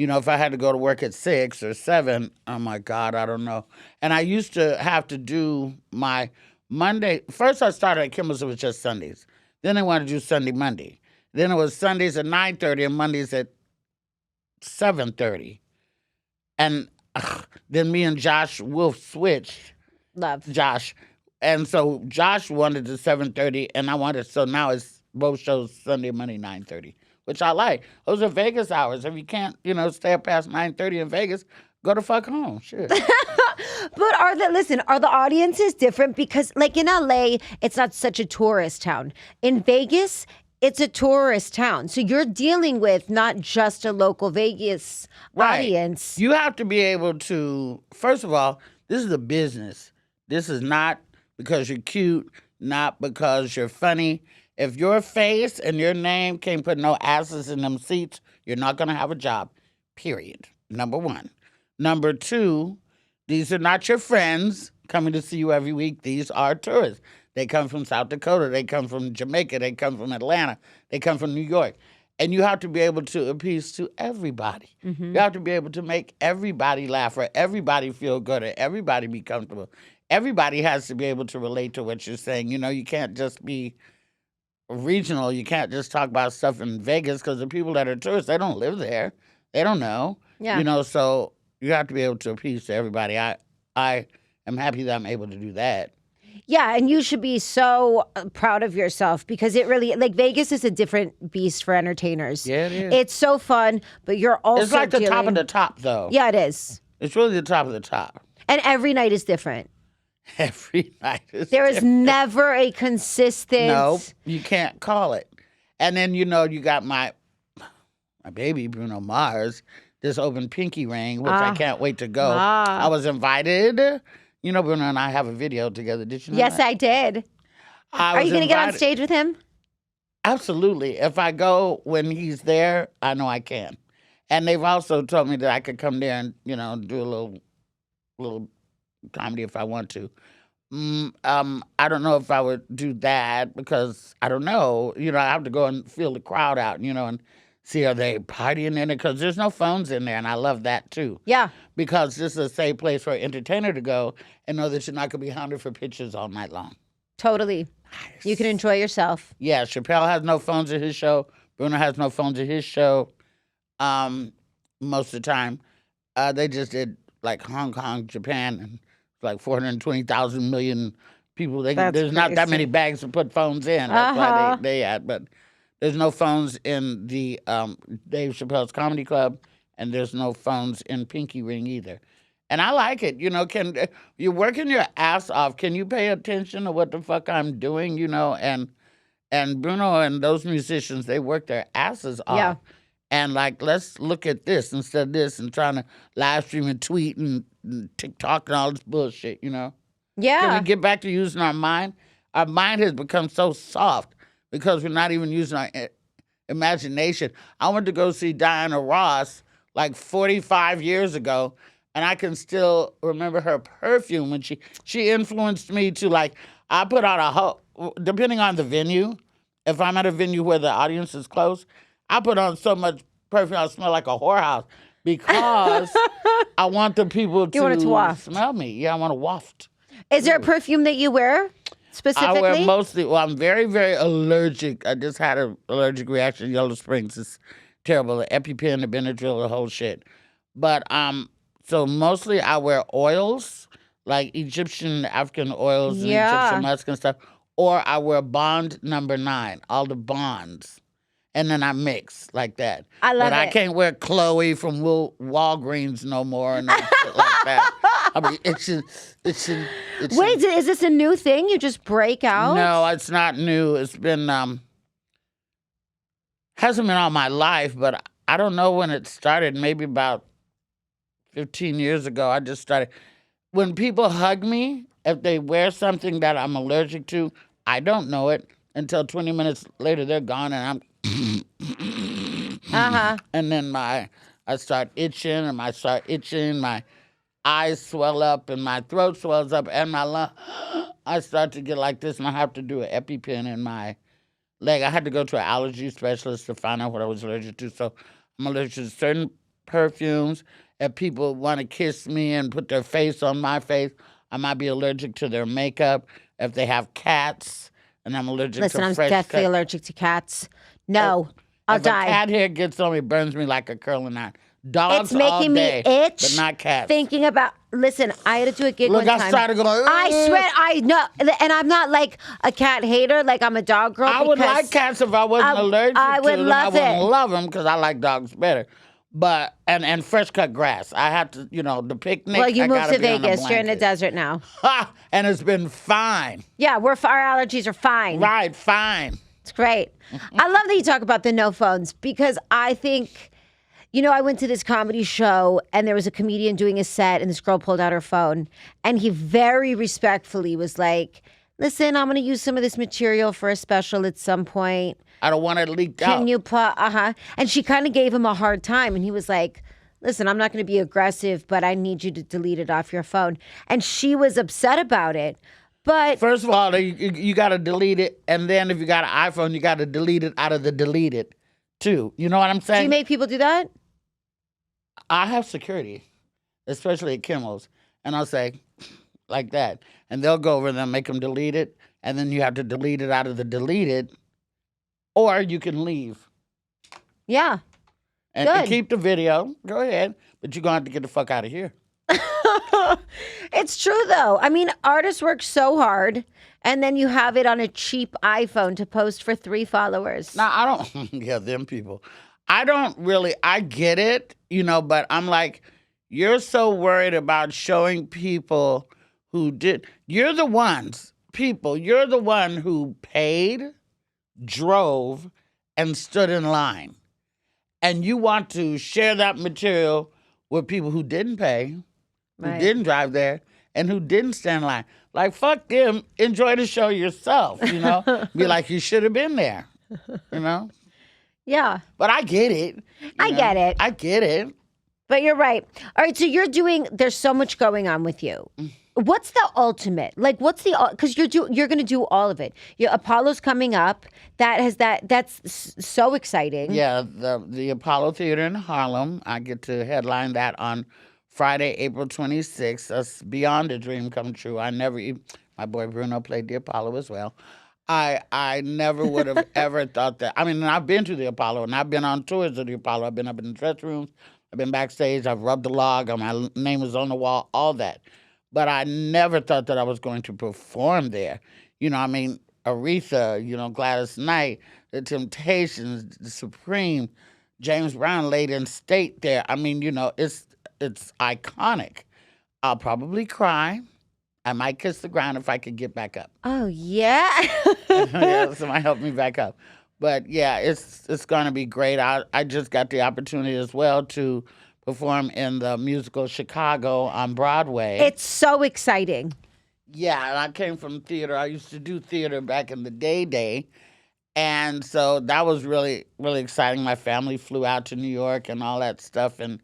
Speaker 2: If I had to go to work at 6 or 7, oh my God, I don't know. And I used to have to do my Monday. First, I started at Kimmel's, it was just Sundays. Then I wanted to do Sunday, Monday. Then it was Sundays at 9:30 and Mondays at 7:30. And then me and Josh Wolf switched.
Speaker 1: Love.
Speaker 2: Josh. And so Josh wanted the 7:30, and I wanted, so now it's both shows Sunday, Monday, 9:30. Which I like. Those are Vegas hours. If you can't, stay up past 9:30 in Vegas, go the fuck home. Shit.
Speaker 1: But are the audiences different? Because like in LA, it's not such a tourist town. In Vegas, it's a tourist town. So you're dealing with not just a local Vegas audience.
Speaker 2: You have to be able to, first of all, this is a business. This is not because you're cute, not because you're funny. If your face and your name can't put no asses in them seats, you're not going to have a job, period. Number one. Number two, these are not your friends coming to see you every week. These are tourists. They come from South Dakota. They come from Jamaica. They come from Atlanta. They come from New York. And you have to be able to appease to everybody. Mm-hmm. You have to be able to make everybody laugh or everybody feel good or everybody be comfortable. Everybody has to be able to relate to what you're saying. You can't just be regional. You can't just talk about stuff in Vegas because the people that are tourists, they don't live there. They don't know.
Speaker 1: Yeah.
Speaker 2: So you have to be able to appease to everybody. I am happy that I'm able to do that.
Speaker 1: Yeah, and you should be so proud of yourself because it really, like, Vegas is a different beast for entertainers.
Speaker 2: Yeah, it is.
Speaker 1: It's so fun, but you're also
Speaker 2: It's like the top of
Speaker 1: dealing-
Speaker 2: the top, though.
Speaker 1: Yeah, it is.
Speaker 2: It's really the top of the top.
Speaker 1: And every night is different.
Speaker 2: Every night is
Speaker 1: There is
Speaker 2: different.
Speaker 1: never a consistent.
Speaker 2: No, you can't call it. And then, you know, you got my baby, Bruno Mars, this open pinky ring, which I can't wait to go. I was invited. You know, Bruno and I have a video together. Did you know
Speaker 1: Yes,
Speaker 2: that?
Speaker 1: I did. Are you going to get on stage with him?
Speaker 2: Absolutely. If I go when he's there, I know I can. And they've also told me that I could come there and, you know, do a little comedy if I want to. I don't know if I would do that because I don't know. You know, I have to go and feel the crowd out, you know, and see are they partying in it because there's no phones in there, and I love that too.
Speaker 1: Yeah.
Speaker 2: Because this is a safe place for an entertainer to go and know that you're not going to be hounded for pictures all night long.
Speaker 1: Totally.
Speaker 2: Nice.
Speaker 1: You can enjoy yourself.
Speaker 2: Yeah, Chappelle has no phones at his show. Bruno has no phones at his show. Most of the time, they just did like Hong Kong, Japan, and like 420,000 million people. There's not that many bags to put phones in. That's why they had. But there's no phones in the Dave Chappelle's Comedy Club, and there's no phones in Pinky Ring either. And I like it. You know, you're working your ass off. Can you pay attention to what the fuck I'm doing? You know, and Bruno and those musicians, they work their asses off.
Speaker 1: Yeah.
Speaker 2: And like, let's look at this instead of this, and trying to live stream and tweet and TikTok and all this bullshit. You know.
Speaker 1: Yeah.
Speaker 2: Can we get back to using our mind? Our mind has become so soft because we're not even using our imagination. I went to go see Diana Ross like 45 years ago, and I can still remember her perfume when she influenced me to, like, I put out a whole, depending on the venue, if I'm at a venue where the audience is close, I put on so much perfume I smell like a whorehouse because I want the people to smell me. Yeah, I want to waft.
Speaker 1: Is there a perfume that you wear specifically?
Speaker 2: I wear mostly, well, I'm very, very allergic. I just had an allergic reaction in Yellow Springs. It's terrible. The EpiPen, the Benadryl, the whole shit. But so mostly I wear oils, like Egyptian, African oils and Egyptian musk and stuff. Or I wear Bond number 9, all the bonds. And then I mix like that.
Speaker 1: I love it.
Speaker 2: But I can't wear Chloe from Walgreens no more and shit like that. I mean, it's
Speaker 1: Wait, is this a new thing? You just break out?
Speaker 2: No, it's not new. It's been hasn't been all my life, but I don't know when it started. Maybe about 15 years ago. I just started. When people hug me, if they wear something that I'm allergic to, I don't know it until 20 minutes later. They're gone, and I'm. And then I start itching, and my eyes swell up, and my throat swells up, and my lung. I start to get like this, and I have to do an EpiPen in my leg. I had to go to an allergy specialist to find out what I was allergic to. So I'm allergic to certain perfumes. If people want to kiss me and put their face on my face, I might be allergic to their makeup. If they have cats, and I'm allergic
Speaker 1: Listen,
Speaker 2: to
Speaker 1: I'm
Speaker 2: fresh
Speaker 1: definitely
Speaker 2: cut.
Speaker 1: allergic to cats. No, I'll
Speaker 2: If
Speaker 1: die.
Speaker 2: a cat hair gets on me, it burns me like a curling iron. Dogs
Speaker 1: It's making
Speaker 2: all day,
Speaker 1: me itch.
Speaker 2: but not cats.
Speaker 1: Thinking about. Listen, I had to do a gig
Speaker 2: Look,
Speaker 1: one time.
Speaker 2: I started going.
Speaker 1: I swear, I know, and I'm not like a cat hater. Like I'm a dog girl.
Speaker 2: I would like cats if I wasn't allergic
Speaker 1: I
Speaker 2: to
Speaker 1: would
Speaker 2: them.
Speaker 1: love
Speaker 2: I wouldn't
Speaker 1: it.
Speaker 2: love them because I like dogs better. But and fresh cut grass. I have to, you know, the picnic.
Speaker 1: Well, you
Speaker 2: I
Speaker 1: moved
Speaker 2: gotta
Speaker 1: to
Speaker 2: be on a
Speaker 1: Vegas. You're in the
Speaker 2: blanket.
Speaker 1: desert now.
Speaker 2: Ha! And it's been fine.
Speaker 1: Yeah, our allergies are fine.
Speaker 2: Right, fine.
Speaker 1: It's great. I love that you talk about the no phones because I think, you know, I went to this comedy show and there was a comedian doing a set and this girl pulled out her phone and he very respectfully was like, listen, I'm going to use some of this material for a special at some point.
Speaker 2: I don't want it leaked out.
Speaker 1: Can you put, And she kind of gave him a hard time and he was like, listen, I'm not going to be aggressive, but I need you to delete it off your phone. And she was upset about it. But
Speaker 2: First of all, you got to delete it. And then if you got an iPhone, you got to delete it out of the deleted too. You know what I'm saying?
Speaker 1: do you make people do that?
Speaker 2: I have security, especially at Kimmel's. And I'll say, like that. And they'll go over and they'll make them delete it. And then you have to delete it out of the deleted. Or you can leave.
Speaker 1: Yeah.
Speaker 2: And
Speaker 1: Good.
Speaker 2: keep the video. Go ahead. But you're going to have to get the fuck out of here.
Speaker 1: It's true, though. I mean, artists work so hard, and then you have it on a cheap iPhone to post for 3 followers.
Speaker 2: Now, I don't, yeah, them people. I don't really, I get it, but I'm like, you're so worried about showing people who did, you're the one who paid, drove, and stood in line. And you want to share that material with people who didn't pay, who didn't drive there, and who didn't stand in line. Like, fuck them. Enjoy the show yourself, Be like, you should have been there,
Speaker 1: Yeah.
Speaker 2: But I get it.
Speaker 1: I get it.
Speaker 2: I get it.
Speaker 1: But you're right. All right, so there's so much going on with you. What's the ultimate? Like, because you're going to do all of it. Apollo's coming up. That's so exciting.
Speaker 2: Yeah, the Apollo Theater in Harlem. I get to headline that on Friday, April 26th. That's beyond a dream come true. My boy Bruno played the Apollo as well. I never would have ever thought that. I mean, I've been to the Apollo, and I've been on tours of the Apollo. I've been up in the dress rooms. I've been backstage. I've rubbed the log. My name is on the wall, all that. But I never thought that I was going to perform there. Aretha, Gladys Knight, The Temptations, The Supreme, James Brown laid in state there. I mean, it's iconic. I'll probably cry. I might kiss the ground if I could get back up.
Speaker 1: Oh, yeah?
Speaker 2: Yeah, somebody help me back up. But yeah, it's going to be great. I just got the opportunity as well to perform in the musical Chicago on Broadway.
Speaker 1: It's so exciting.
Speaker 2: Yeah, and I came from theater. I used to do theater back in the day. And so that was really, really exciting. My family flew out to New York and all that stuff, and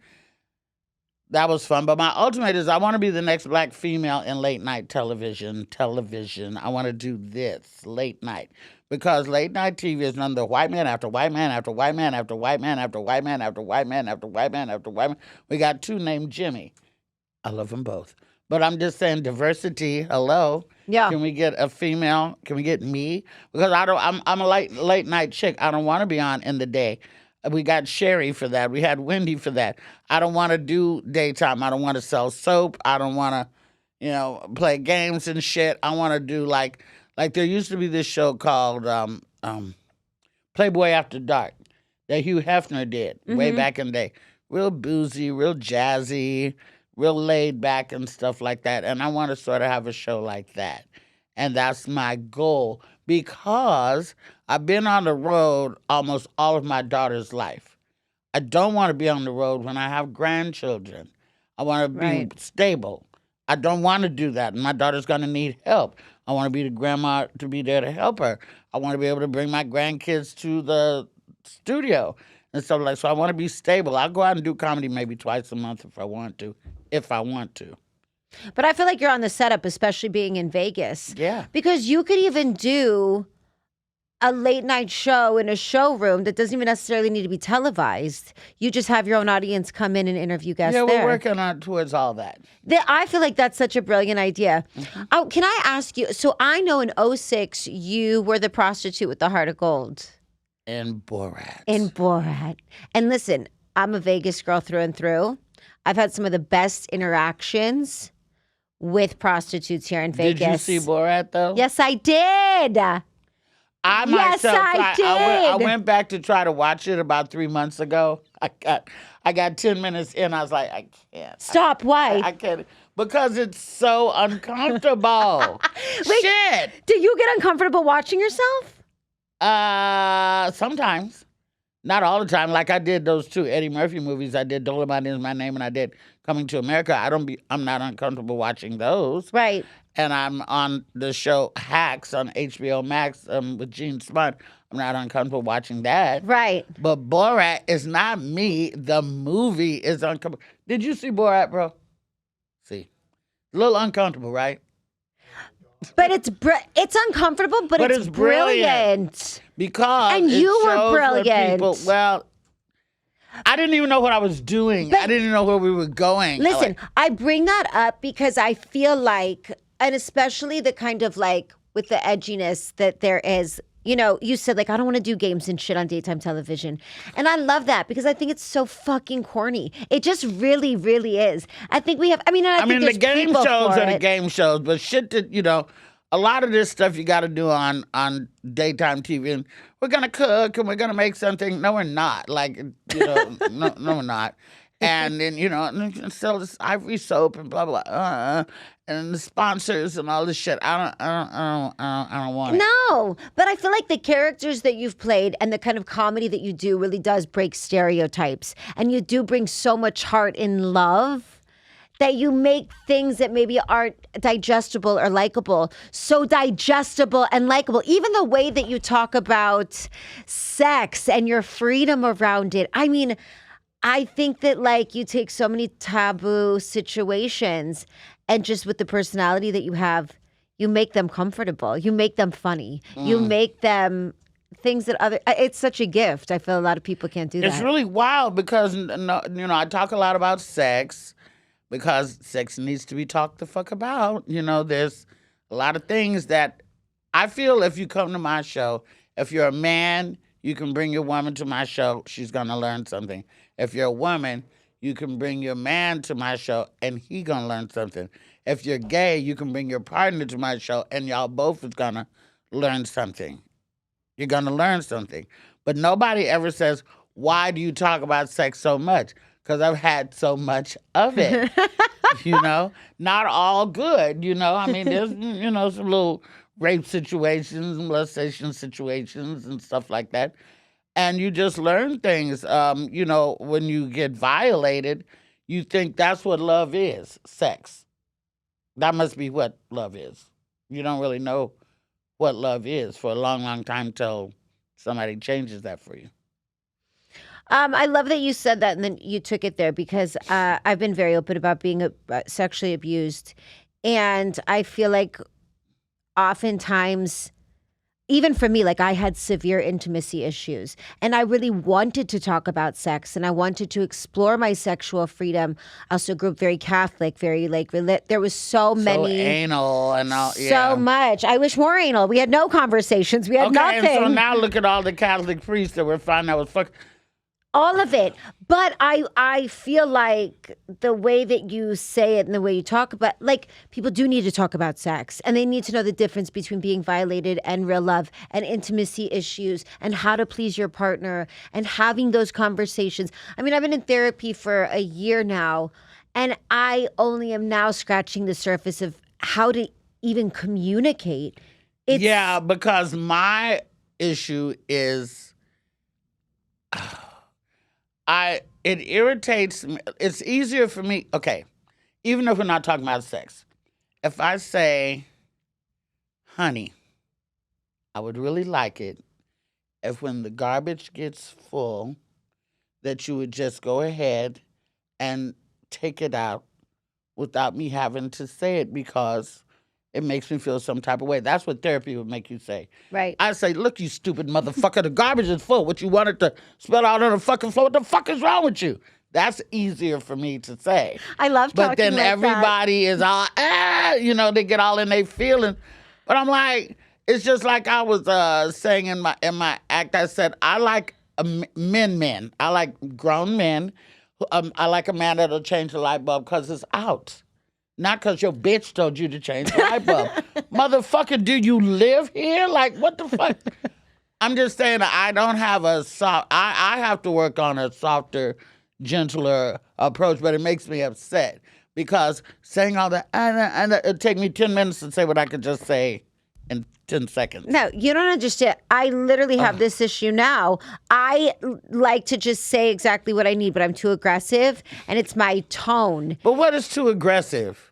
Speaker 2: that was fun. But my ultimate is I want to be the next black female in late night television. I want to do this, late night. Because late night TV is none of the white man after white man after white man after white man after white man after white man after white man after white man. We got 2 named Jimmy. I love them both. But I'm just saying diversity, hello.
Speaker 1: Yeah.
Speaker 2: Can we get a female? Can we get me? Because I'm a late night chick. I don't want to be on in the day. We got Sherry for that. We had Wendy for that. I don't want to do daytime. I don't want to sell soap. I don't want to, play games and shit. I want to do like there used to be this show called Playboy After Dark that Hugh Hefner did way back in the day. Real boozy, real jazzy, real laid back and stuff like that. And I want to sort of have a show like that. And that's my goal because I've been on the road almost all of my daughter's life. I don't want to be on the road when I have grandchildren. I want to be stable. I don't want to do that. And my daughter's going to need help. I want to be the grandma to be there to help her. I want to be able to bring my grandkids to the studio and stuff like that. So I want to be stable. I'll go out and do comedy maybe twice a month if I want to. But
Speaker 1: I feel like you're on the setup, especially being in Vegas.
Speaker 2: Yeah.
Speaker 1: Because you could even do a late night show in a showroom that doesn't even necessarily need to be televised. You just have your own audience come in and interview guests there.
Speaker 2: Yeah, we're working on towards all that.
Speaker 1: I feel like that's such a brilliant idea. Oh, can I ask you, so I know in 2006 you were the prostitute with the heart of gold.
Speaker 2: In Borat.
Speaker 1: And listen, I'm a Vegas girl through and through. I've had some of the best interactions with prostitutes here in Vegas.
Speaker 2: Did you see Borat, though?
Speaker 1: Yes, I did.
Speaker 2: I went back to try to watch it about 3 months ago. I got 10 minutes in. I was like, I can't.
Speaker 1: Stop. Why?
Speaker 2: I can't. Because it's so uncomfortable.
Speaker 1: Wait,
Speaker 2: shit.
Speaker 1: Do you get uncomfortable watching yourself?
Speaker 2: Sometimes. Not all the time. Like I did those 2 Eddie Murphy movies. I did Dolomite Is My Name and I did Coming to America. I'm not uncomfortable watching those.
Speaker 1: Right.
Speaker 2: And I'm on the show Hacks on HBO Max with Gene Smart. I'm not uncomfortable watching that.
Speaker 1: Right.
Speaker 2: But Borat is not me. The movie is uncomfortable. Did you see Borat, bro? See. A little uncomfortable, right?
Speaker 1: But it's uncomfortable, but it's brilliant.
Speaker 2: Because
Speaker 1: and you were brilliant.
Speaker 2: I didn't even know what I was doing. I didn't even know where we were going.
Speaker 1: Listen, I bring that up because I feel like, and especially the kind of like with the edginess that there is, you said like, I don't want to do games and shit on daytime television. And I love that because I think it's so fucking corny. It just really, really is. I think we have, I mean
Speaker 2: the
Speaker 1: there's
Speaker 2: game
Speaker 1: people
Speaker 2: shows
Speaker 1: for
Speaker 2: are the
Speaker 1: it.
Speaker 2: game shows, but shit that, a lot of this stuff you got to do on daytime TV. And we're going to cook and we're going to make something. No, we're not. Like, no, we're not. And then, and sell this ivory soap and blah, blah, blah. And the sponsors and all this shit. I don't want it.
Speaker 1: No, but I feel like the characters that you've played and the kind of comedy that you do really does break stereotypes. And you do bring so much heart and love that you make things that maybe aren't digestible or likable so digestible and likable. Even the way that you talk about sex and your freedom around it. I mean, I think that like you take so many taboo situations and just with the personality that you have, you make them comfortable. You make them funny. You make them things that it's such a gift. I feel a lot of people can't do that.
Speaker 2: It's really wild because, I talk a lot about sex because sex needs to be talked the fuck about. There's a lot of things that I feel if you come to my show, if you're a man, you can bring your woman to my show, she's going to learn something. If you're a woman, you can bring your man to my show and he going to learn something. If you're gay, you can bring your partner to my show and y'all both is going to learn something. You're going to learn something. But nobody ever says, why do you talk about sex so much? Because I've had so much of it, Not all good, I mean, there's, some little rape situations, molestation situations and stuff like that. And you just learn things. When you get violated, you think that's what love is, sex. That must be what love is. You don't really know what love is for a long, long time till somebody changes that for you.
Speaker 1: I love that you said that and then you took it there because I've been very open about being sexually abused. And I feel like oftentimes, even for me, like I had severe intimacy issues and I really wanted to talk about sex and I wanted to explore my sexual freedom. I also grew up very Catholic, very like, there was so many.
Speaker 2: Anal and all,
Speaker 1: So much. I wish more anal. We had no conversations. We had nothing.
Speaker 2: And so now look at all the Catholic priests that were finding out was fuck.
Speaker 1: All of it. But I feel like the way that you say it and the way you talk about, like, people do need to talk about sex and they need to know the difference between being violated and real love and intimacy issues and how to please your partner and having those conversations. I mean, I've been in therapy for a year now and I only am now scratching the surface of how to even communicate.
Speaker 2: Because my issue is... it irritates me. It's easier for me. Okay, even if we're not talking about sex, if I say, honey, I would really like it if when the garbage gets full, that you would just go ahead and take it out without me having to say it because it makes me feel some type of way. That's what therapy would make you say.
Speaker 1: Right.
Speaker 2: I say, look, you stupid motherfucker, the garbage is full. What you wanted to spill out on the fucking floor, what the fuck is wrong with you? That's easier for me to say.
Speaker 1: I love talking
Speaker 2: But then
Speaker 1: like
Speaker 2: everybody is all, they get all in their feelings. But I'm like, it's just like I was saying in my act, I said, I like men. I like grown men. I like a man that'll change the light bulb because it's out. Not because your bitch told you to change the light bulb. Motherfucker, do you live here? Like, what the fuck? I'm just saying I don't have a soft... I have to work on a softer, gentler approach, but it makes me upset because saying all that... And it'd take me 10 minutes to say what I could just say in 10 seconds.
Speaker 1: No, you don't understand. I literally have this issue now. I like to just say exactly what I need, but I'm too aggressive, and it's my tone.
Speaker 2: But what is too aggressive?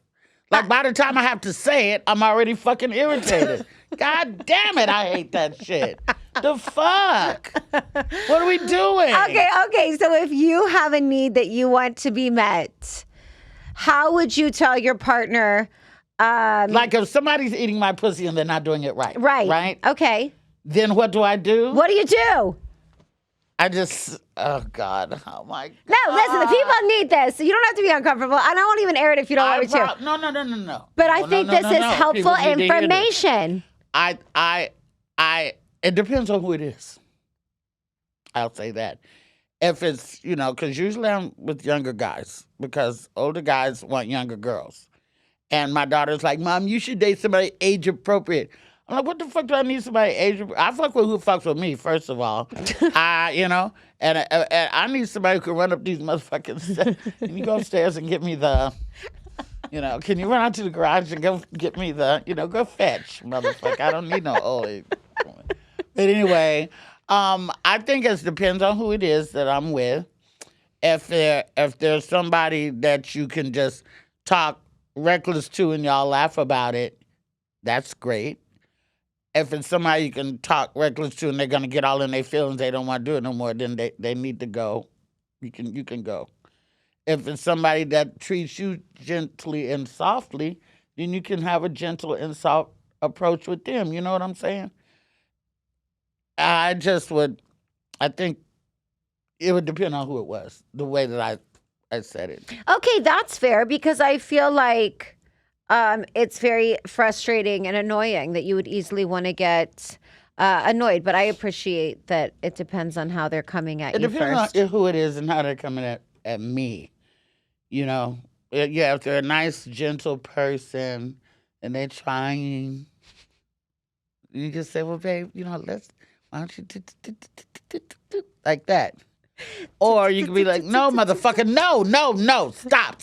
Speaker 2: Like, by the time I have to say it, I'm already fucking irritated. God damn it, I hate that shit. The fuck? What are we doing?
Speaker 1: Okay. So if you have a need that you want to be met, how would you tell your partner...
Speaker 2: like if somebody's eating my pussy and they're not doing it right. Right?
Speaker 1: Okay.
Speaker 2: Then what do I do?
Speaker 1: What do you do?
Speaker 2: I just, oh God, oh my God.
Speaker 1: No, listen, the people need this. So you don't have to be uncomfortable. And I won't even air it if you don't want me to.
Speaker 2: No.
Speaker 1: But I think this is helpful information.
Speaker 2: It depends on who it is. I'll say that. If it's, because usually I'm with younger guys because older guys want younger girls. And my daughter's like, Mom, you should date somebody age appropriate. I'm like, what the fuck do I need somebody age appropriate? I fuck with who fucks with me, first of all. And I need somebody who can run up these motherfucking steps. Can you go upstairs and get me the, can you run out to the garage and go get me the, go fetch, motherfucker. I don't need no old age woman. But anyway, I think it depends on who it is that I'm with. If there's somebody that you can just talk reckless to and y'all laugh about it, that's great. If it's somebody you can talk reckless to and they're gonna get all in their feelings, they don't want to do it no more, then they need to go. You can go. If it's somebody that treats you gently and softly, then you can have a gentle and soft approach with them. You know what I'm saying? I think it would depend on who it was, the way that I said it.
Speaker 1: Okay, that's fair because I feel like it's very frustrating and annoying that you would easily want to get annoyed. But I appreciate that it depends on how they're coming at you first. It
Speaker 2: depends on who it is and how they're coming at me. Yeah, if they're a nice, gentle person and they're trying, you can say, well, babe, why don't you like that? Or you can be like, no, motherfucker, no, stop.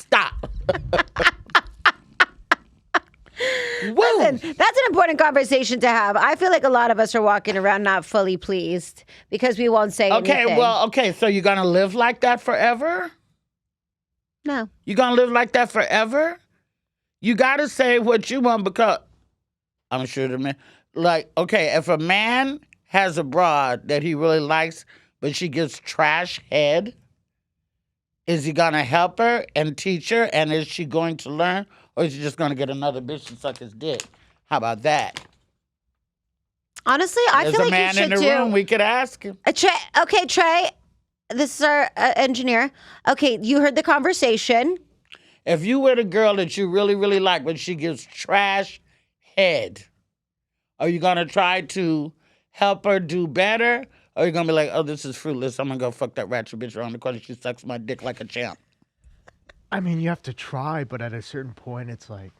Speaker 1: Listen, that's an important conversation to have. I feel like a lot of us are walking around not fully pleased because we won't say anything.
Speaker 2: Okay, so you're going to live like that forever?
Speaker 1: No.
Speaker 2: You're going to live like that forever? You got to say what you want because, I'm sure the man, if a man has a broad that he really likes, but she gives trash head, is he going to help her and teach her? And is she going to learn? Or is he just going to get another bitch to suck his dick? How about that?
Speaker 1: Honestly, I feel like you should do...
Speaker 2: There's a man in the room. We could ask him.
Speaker 1: Okay, Trey. This is our engineer. Okay, you heard the conversation.
Speaker 2: If you were the girl that you really, really like, but she gives trash head, are you going to try to help her do better? Or are you going to be like, oh, this is fruitless. I'm going to go fuck that ratchet bitch around the corner. She sucks my dick like a champ.
Speaker 3: I mean, you have to try, but at a certain point, it's like,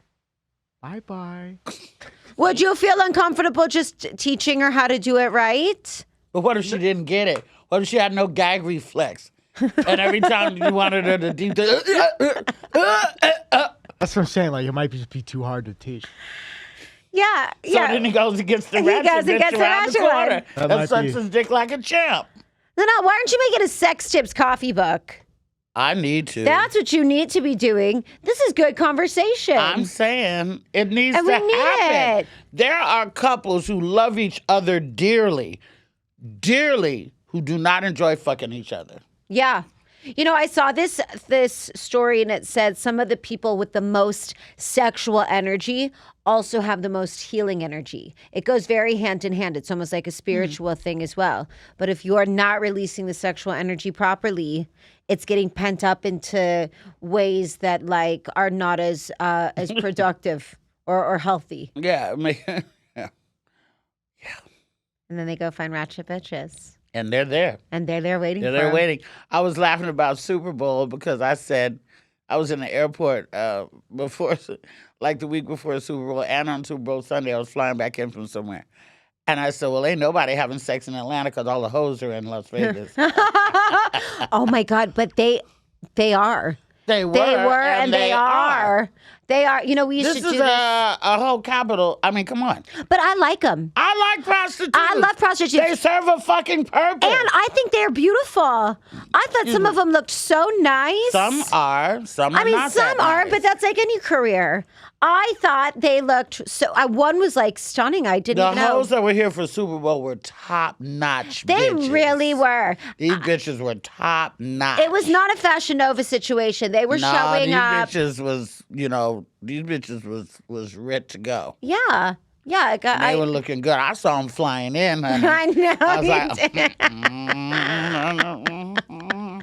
Speaker 3: bye-bye.
Speaker 1: Would you feel uncomfortable just teaching her how to do it right?
Speaker 2: But what if she didn't get it? What if she had no gag reflex? And every time you wanted her to deep...
Speaker 3: That's what I'm saying. Like, it might just be too hard to teach.
Speaker 1: Yeah.
Speaker 2: So then he goes against the ratchet bitch around the corner and sucks his dick like a champ.
Speaker 1: No, why aren't you making a sex tips coffee book?
Speaker 2: I need to.
Speaker 1: That's what you need to be doing. This is good conversation.
Speaker 2: I'm saying it needs to happen. There are couples who love each other dearly, who do not enjoy fucking each other.
Speaker 1: Yeah. I saw this story and it said some of the people with the most sexual energy also have the most healing energy. It goes very hand in hand. It's almost like a spiritual thing as well. But if you are not releasing the sexual energy properly, it's getting pent up into ways that are not as productive or healthy.
Speaker 2: Yeah. Yeah.
Speaker 1: And then they go find ratchet bitches.
Speaker 2: And they're there.
Speaker 1: And they're there waiting
Speaker 2: They're waiting. I was laughing about Super Bowl because I said I was in the airport before, the week before Super Bowl, and on Super Bowl Sunday, I was flying back in from somewhere. And I said, well, ain't nobody having sex in Atlanta because all the hoes are in Las Vegas.
Speaker 1: Oh, my God. But they are.
Speaker 2: They were and they are.
Speaker 1: They are. We used to do this.
Speaker 2: This is a whole capital. I mean, come on.
Speaker 1: But I like them.
Speaker 2: I like prostitutes.
Speaker 1: I love prostitutes.
Speaker 2: They serve a fucking purpose.
Speaker 1: And I think they're beautiful. I thought some of them looked so nice.
Speaker 2: Some are. Some are not
Speaker 1: some
Speaker 2: that
Speaker 1: aren't,
Speaker 2: nice.
Speaker 1: but that's like any career. I thought they looked so. One was stunning. I didn't know.
Speaker 2: The hoes that were here for Super Bowl were top notch.
Speaker 1: They
Speaker 2: bitches.
Speaker 1: really were.
Speaker 2: These bitches were top notch.
Speaker 1: It was not a Fashion Nova situation. They were showing up.
Speaker 2: These bitches was ready to go.
Speaker 1: Yeah. Yeah.
Speaker 2: They were looking good. I saw them flying in. Honey.
Speaker 1: I know.
Speaker 2: I was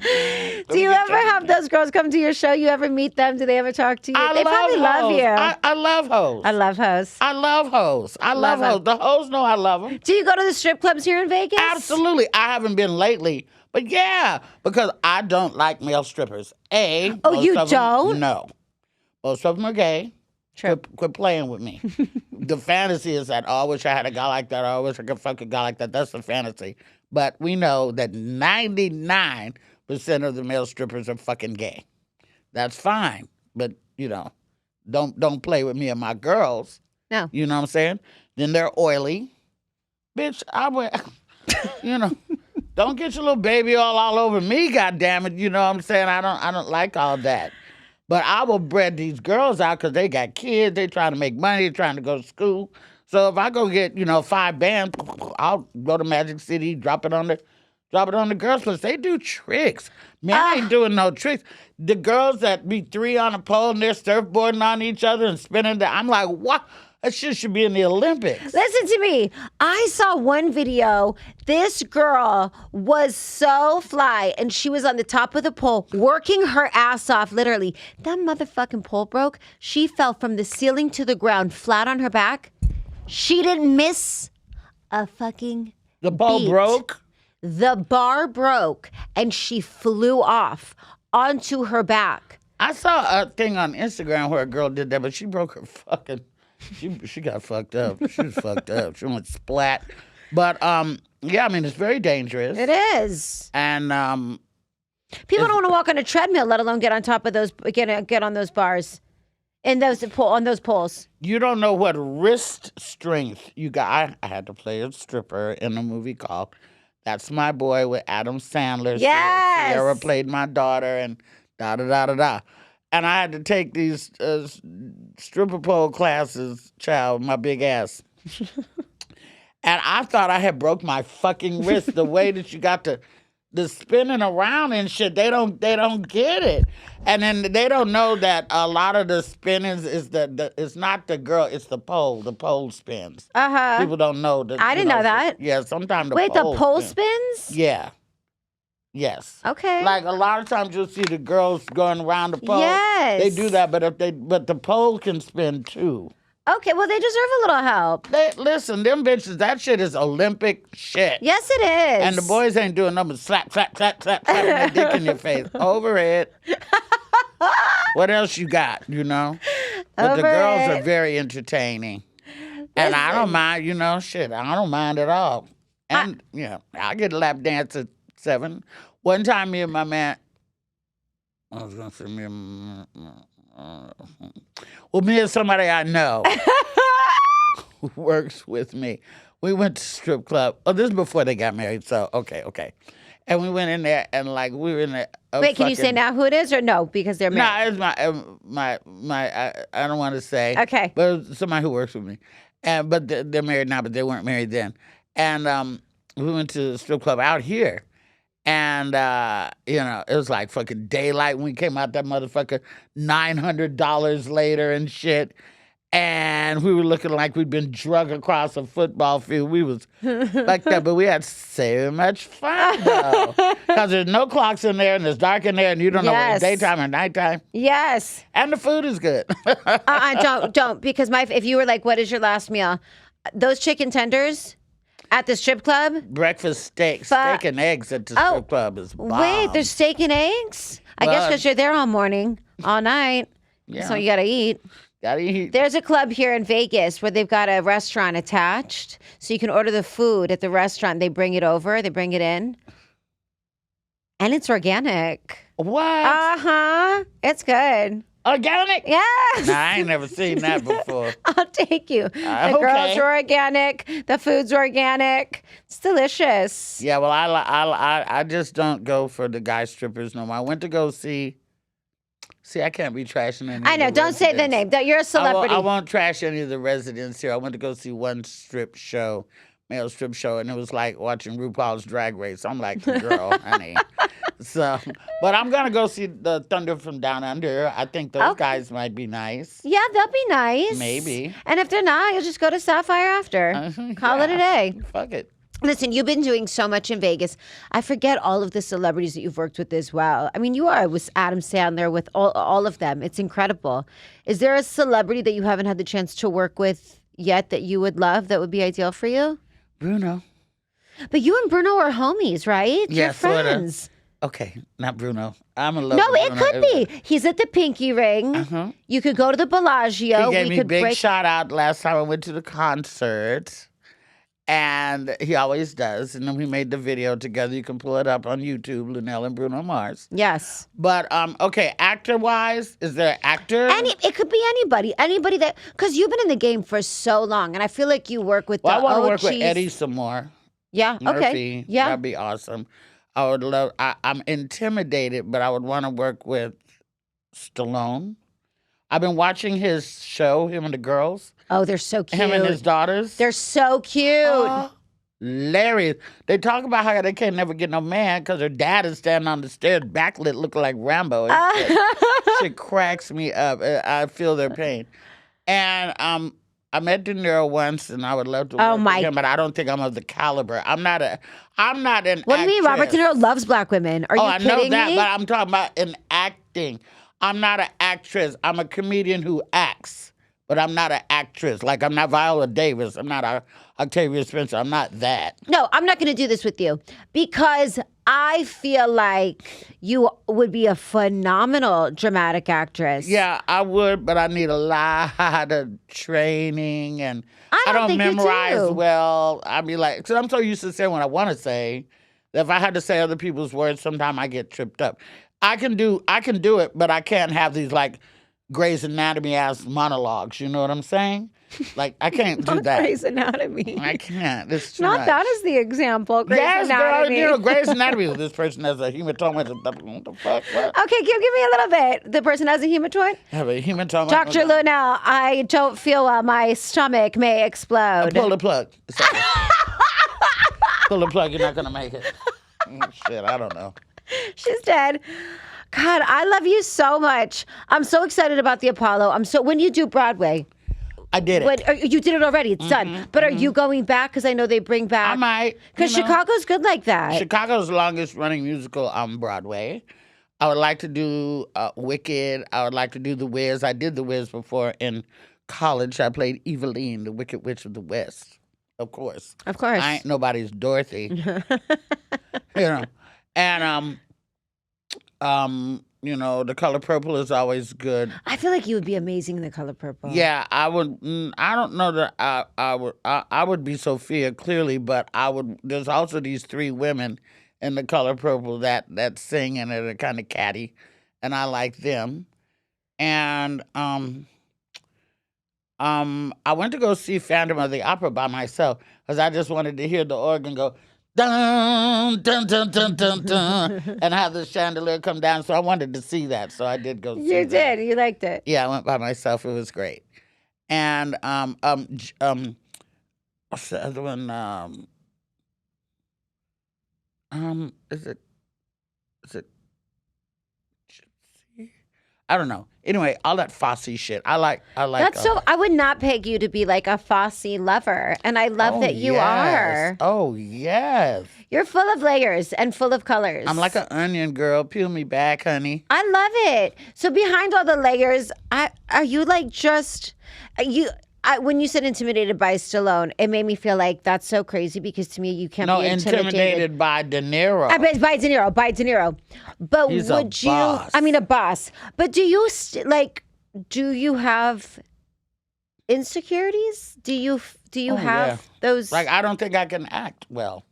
Speaker 2: like,
Speaker 1: Do you ever have those girls come to your show? You ever meet them? Do they ever talk to you? They probably love you.
Speaker 2: I love hoes.
Speaker 1: I love hoes.
Speaker 2: I love hoes. I love hoes. The hoes know I love them.
Speaker 1: Do you go to the strip clubs here in Vegas?
Speaker 2: Absolutely. I haven't been lately, but yeah, because I don't like male strippers.
Speaker 1: Oh,
Speaker 2: most
Speaker 1: you
Speaker 2: of them-
Speaker 1: don't?
Speaker 2: No. Most of them are gay.
Speaker 1: True.
Speaker 2: Quit playing with me. The fantasy is that, oh, I wish I had a guy like that, or I wish I could fuck a guy like that. That's the fantasy. But we know that 99% of the male strippers are fucking gay. That's fine. But, don't play with me and my girls.
Speaker 1: No.
Speaker 2: You know what I'm saying? Then they're oily. Bitch, don't get your little baby all over me, goddammit. You know what I'm saying? I don't like all that. But I will bread these girls out because they got kids. They trying to make money. They trying to go to school. So if I go get 5 bands, I'll go to Magic City, drop it on the girls' place. They do tricks. Man, I ain't doing no tricks. The girls that be 3 on a pole and they're surfboarding on each other and spinning. I'm like, what? That shit should be in the Olympics.
Speaker 1: Listen to me. I saw one video. This girl was so fly, and she was on the top of the pole working her ass off, literally. That motherfucking pole broke. She fell from the ceiling to the ground, flat on her back. She didn't miss a fucking
Speaker 2: The pole
Speaker 1: beat.
Speaker 2: broke?
Speaker 1: The bar broke, and she flew off onto her back.
Speaker 2: I saw a thing on Instagram where a girl did that, but she broke her fucking... She got fucked up. She was fucked up. She went splat. But yeah, I mean it's very dangerous.
Speaker 1: It is.
Speaker 2: And
Speaker 1: People don't want to walk on a treadmill, let alone get on top of those, get on those bars, on those poles.
Speaker 2: you don't know what wrist strength you got. I had to play a stripper in a movie called That's My Boy with Adam Sandler.
Speaker 1: Yes.
Speaker 2: Sierra played my daughter and da da da da da. And I had to take these stripper pole classes, child, with my big ass. And I thought I had broke my fucking wrist. The way that you got the spinning around and shit, they don't get it. And then they don't know that a lot of the spinning is it's not the girl, it's the pole. The pole spins.
Speaker 1: Uh-huh.
Speaker 2: People don't know that.
Speaker 1: I didn't know that.
Speaker 2: Yeah, sometimes the
Speaker 1: Wait,
Speaker 2: pole
Speaker 1: the pole
Speaker 2: spins.
Speaker 1: spins?
Speaker 2: Yeah. Yes.
Speaker 1: Okay.
Speaker 2: Like a lot of times you'll see the girls going around the pole.
Speaker 1: Yes.
Speaker 2: They do that, but the pole can spin too.
Speaker 1: Okay, well, they deserve a little help.
Speaker 2: Listen, them bitches, that shit is Olympic shit.
Speaker 1: Yes, it is.
Speaker 2: And the boys ain't doing nothing but slap, slap, slap, slap, slap their dick in your face. Over it. What else you got, But the girls are very entertaining. And I don't mind, shit. I don't mind at all. And, I get a lap dance at 7. One time, me and my man, I was going to say me and somebody I know who works with me. We went to strip club. Oh, this is before they got married, so okay. And we went in there, and we were in there.
Speaker 1: Wait, can you say now who it is or no? Because they're married.
Speaker 2: No, it's my I don't want to say.
Speaker 1: Okay.
Speaker 2: But it was somebody who works with me. But they're married now, but they weren't married then. And we went to the strip club out here. And, it was like fucking daylight when we came out that motherfucker, $900 later and shit. And we were looking like we'd been drug across a football field. We was like that, but we had so much fun, though. Because there's no clocks in there, and it's dark in there, and you don't know whether it's daytime or nighttime.
Speaker 1: Yes.
Speaker 2: And the food is good.
Speaker 1: Don't, because if you were like, what is your last meal? Those chicken tenders at the strip club?
Speaker 2: Breakfast steak and eggs at the strip club is bomb.
Speaker 1: Wait, there's steak and eggs? I guess because you're there all morning, all night.
Speaker 2: Yeah.
Speaker 1: So you got to eat.
Speaker 2: Gotta eat.
Speaker 1: There's a club here in Vegas where they've got a restaurant attached. So you can order the food at the restaurant. They bring it over. They bring it in. And it's organic.
Speaker 2: What?
Speaker 1: Uh-huh. It's good.
Speaker 2: Organic?
Speaker 1: Yes.
Speaker 2: Nah, I ain't never seen that before.
Speaker 1: I'll take you. The girls are organic. The food's organic. It's delicious.
Speaker 2: Yeah, well, I just don't go for the guy strippers no more. I went to go see. See, I can't be trashing any.
Speaker 1: I know.
Speaker 2: of the
Speaker 1: Don't say the name. You're a celebrity.
Speaker 2: I won't trash any of the residents here. I went to go see one male strip show, and it was like watching RuPaul's Drag Race. I'm like, girl, honey. So, but I'm gonna go see the Thunder from Down Under. I think those guys might be nice.
Speaker 1: Yeah, they'll be nice.
Speaker 2: Maybe.
Speaker 1: And if they're not, you'll just go to Sapphire after. Call it a day.
Speaker 2: Fuck it.
Speaker 1: Listen, you've been doing so much in Vegas. I forget all of the celebrities that you've worked with as well. I mean, you are with Adam Sandler, with all of them. It's incredible. Is there a celebrity that you haven't had the chance to work with yet that you would love that would be ideal for you?
Speaker 2: Bruno.
Speaker 1: But you and Bruno are homies, right?
Speaker 2: Yeah,
Speaker 1: You're
Speaker 2: sorta.
Speaker 1: friends.
Speaker 2: Okay, not Bruno. I'm in love
Speaker 1: No,
Speaker 2: with
Speaker 1: it
Speaker 2: Bruno.
Speaker 1: could be. He's at the Pinky Ring.
Speaker 2: Uh-huh.
Speaker 1: You could go to the Bellagio.
Speaker 2: He gave
Speaker 1: we
Speaker 2: me
Speaker 1: could
Speaker 2: big
Speaker 1: break.
Speaker 2: shout out last time I went to the concert. And he always does. And then we made the video together. You can pull it up on YouTube, Luenell and Bruno Mars.
Speaker 1: Yes.
Speaker 2: But, okay, actor-wise, is there an actor?
Speaker 1: It could be anybody that, because you've been in the game for so long, and I feel like you work with
Speaker 2: Well, I
Speaker 1: the
Speaker 2: want to work
Speaker 1: OGs.
Speaker 2: with Eddie some more.
Speaker 1: Yeah, okay.
Speaker 2: Murphy.
Speaker 1: Yeah.
Speaker 2: That'd be awesome. I would love, I'm intimidated, but I would want to work with Stallone. I've been watching his show, him and the girls.
Speaker 1: Oh, they're so cute.
Speaker 2: Him and his daughters.
Speaker 1: They're so cute.
Speaker 2: Hilarious. They talk about how they can't never get no man because their dad is standing on the stairs, backlit, looking like Rambo. Shit cracks me up. I feel their pain. And I met De Niro once, and I would love to work with him, but I don't think I'm of the caliber. I'm not an.
Speaker 1: What do you mean? Robert De Niro loves black women. Are you kidding me?
Speaker 2: I know that, but I'm talking about in acting. I'm not an actress. I'm a comedian who acts, but I'm not an actress. Like, I'm not Viola Davis. I'm not Octavia Spencer. I'm not that.
Speaker 1: No, I'm not going to do this with you because I feel like you would be a phenomenal dramatic actress.
Speaker 2: Yeah, I would, but I need a lot of training, and I don't memorize well. I be like, because I'm so used to saying what I want to say that if I had to say other people's words, sometimes I get tripped up. I can do it, but I can't have these like Grey's Anatomy ass monologues. You know what I'm saying? Like, I can't do that.
Speaker 1: Grey's Anatomy.
Speaker 2: I can't. It's too
Speaker 1: Not
Speaker 2: much.
Speaker 1: that is the example. Grey's Anatomy.
Speaker 2: Girl, Grey's Anatomy. This person has a hematoma. What the fuck? What?
Speaker 1: Okay, give me a little bit. The person has a hematoma?
Speaker 2: Have a hematoma.
Speaker 1: Dr. Lunelle, I don't feel well. My stomach may explode.
Speaker 2: Pull the plug. Pull the plug. You're not going to make it. Shit, I don't know.
Speaker 1: She's dead. God, I love you so much. I'm so excited about the Apollo. When you do Broadway.
Speaker 2: I did it.
Speaker 1: You did it already. It's done. But are you going back? Because I know they bring back.
Speaker 2: I might.
Speaker 1: Because Chicago's good like that.
Speaker 2: Chicago's the longest running musical on Broadway. I would like to do Wicked. I would like to do The Wiz. I did The Wiz before in college. I played Eveline, the Wicked Witch of the West. Of course.
Speaker 1: Of course.
Speaker 2: I ain't nobody's Dorothy. And The Color Purple is always good.
Speaker 1: I feel like you would be amazing in The Color Purple.
Speaker 2: Yeah, I would. I don't know that I would be Sophia clearly, but I would. There's also these three women in The Color Purple that sing and are kind of catty, and I like them. And I went to go see Phantom of the Opera by myself because I just wanted to hear the organ go dun dun dun dun dun dun and have the chandelier come down. So I wanted to see that. So I did go see that.
Speaker 1: You did. You liked it.
Speaker 2: Yeah, I went by myself. It was great. And what's the other one? Is it Gypsy? I don't know. Anyway, all that Fosse shit. I like.
Speaker 1: That's so. I would not peg you to be like a Fosse lover, and I love that you are.
Speaker 2: Oh yes.
Speaker 1: You're full of layers and full of colors.
Speaker 2: I'm like an onion, girl. Peel me back, honey.
Speaker 1: I love it. So behind all the layers, are you like just you? When you said intimidated by Stallone, it made me feel like that's so crazy because to me you can't be
Speaker 2: intimidated by De Niro.
Speaker 1: By De Niro. But
Speaker 2: He's
Speaker 1: would
Speaker 2: a boss.
Speaker 1: I mean, a boss. But do you do you have insecurities? Do you have those?
Speaker 2: Like, I don't think I can act well.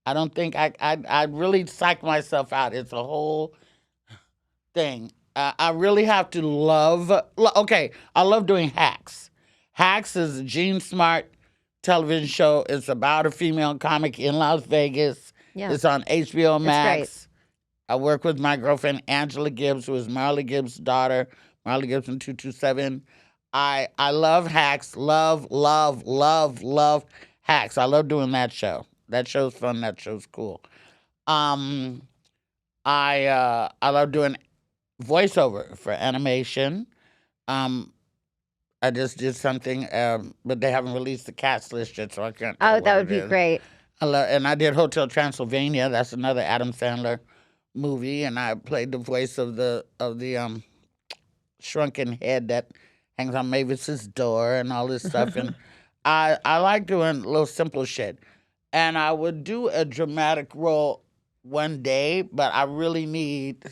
Speaker 2: I don't think I really psych myself out. It's a whole thing. I really have to love. Okay, I love doing Hacks. Hacks is a Gene Smart television show. It's about a female comic in Las Vegas.
Speaker 1: Yeah.
Speaker 2: It's on HBO Max.
Speaker 1: Great.
Speaker 2: I work with my girlfriend Angela Gibbs, who is Marley Gibbs' daughter. Marley Gibbs in 227. I love Hacks. Love Hacks. I love doing that show. That show's fun. That show's cool. I love doing voiceover for animation. I just did something, but they haven't released the cast list yet, so I can't.
Speaker 1: Oh, that would be great.
Speaker 2: And I did Hotel Transylvania. That's another Adam Sandler movie, and I played the voice of the shrunken head that hangs on Mavis's door and all this stuff. And I like doing little simple shit. And I would do a dramatic role one day, but I really need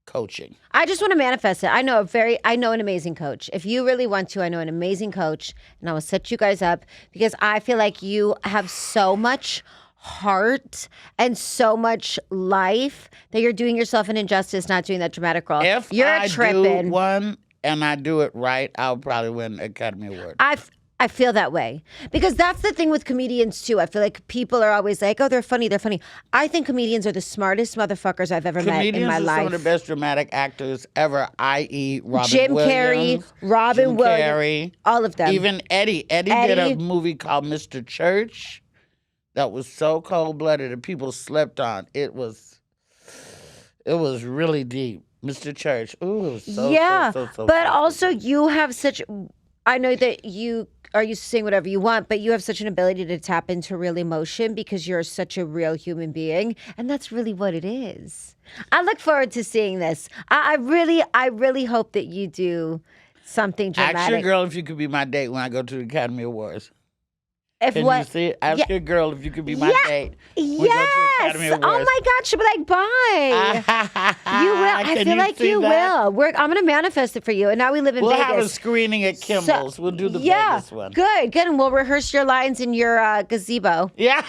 Speaker 2: coaching.
Speaker 1: I just want to manifest it. I know an amazing coach. If you really want to, I know an amazing coach, and I will set you guys up because I feel like you have so much heart and so much life that you're doing yourself an injustice not doing that dramatic role.
Speaker 2: If
Speaker 1: you're
Speaker 2: I
Speaker 1: tripping.
Speaker 2: do one and I do it right, I'll probably win an Academy Award.
Speaker 1: I feel that way because that's the thing with comedians too. I feel like people are always like, "Oh, they're funny, they're funny." I think comedians are the smartest motherfuckers I've ever met in my
Speaker 2: Comedians are
Speaker 1: life.
Speaker 2: some of the best dramatic actors ever, i.e. Robin
Speaker 1: Jim
Speaker 2: Williams,
Speaker 1: Carrey, Robin
Speaker 2: Jim
Speaker 1: Williams,
Speaker 2: Carrey,
Speaker 1: all of them.
Speaker 2: even Eddie. Eddie did a movie called Mr. Church that was so cold-blooded that people slept on. It was really deep. Mr. Church. Ooh, it was so
Speaker 1: but
Speaker 2: funny.
Speaker 1: also you have such. I know that you are used to saying whatever you want, but you have such an ability to tap into real emotion because you're such a real human being, and that's really what it is. I look forward to seeing this. I really hope that you do something dramatic.
Speaker 2: Ask your girl if you could be my date when I go to the Academy Awards.
Speaker 1: If
Speaker 2: Can
Speaker 1: what?
Speaker 2: you see it? Ask your girl if you could be my date.
Speaker 1: Yes. Oh my God, she'll be like, bye. You will. I feel like you will. I'm going to manifest it for you. And now we live in
Speaker 2: We'll
Speaker 1: Vegas.
Speaker 2: have a screening at Kimball's. We'll do the Vegas one.
Speaker 1: Good. And we'll rehearse your lines in your gazebo.
Speaker 2: Yeah.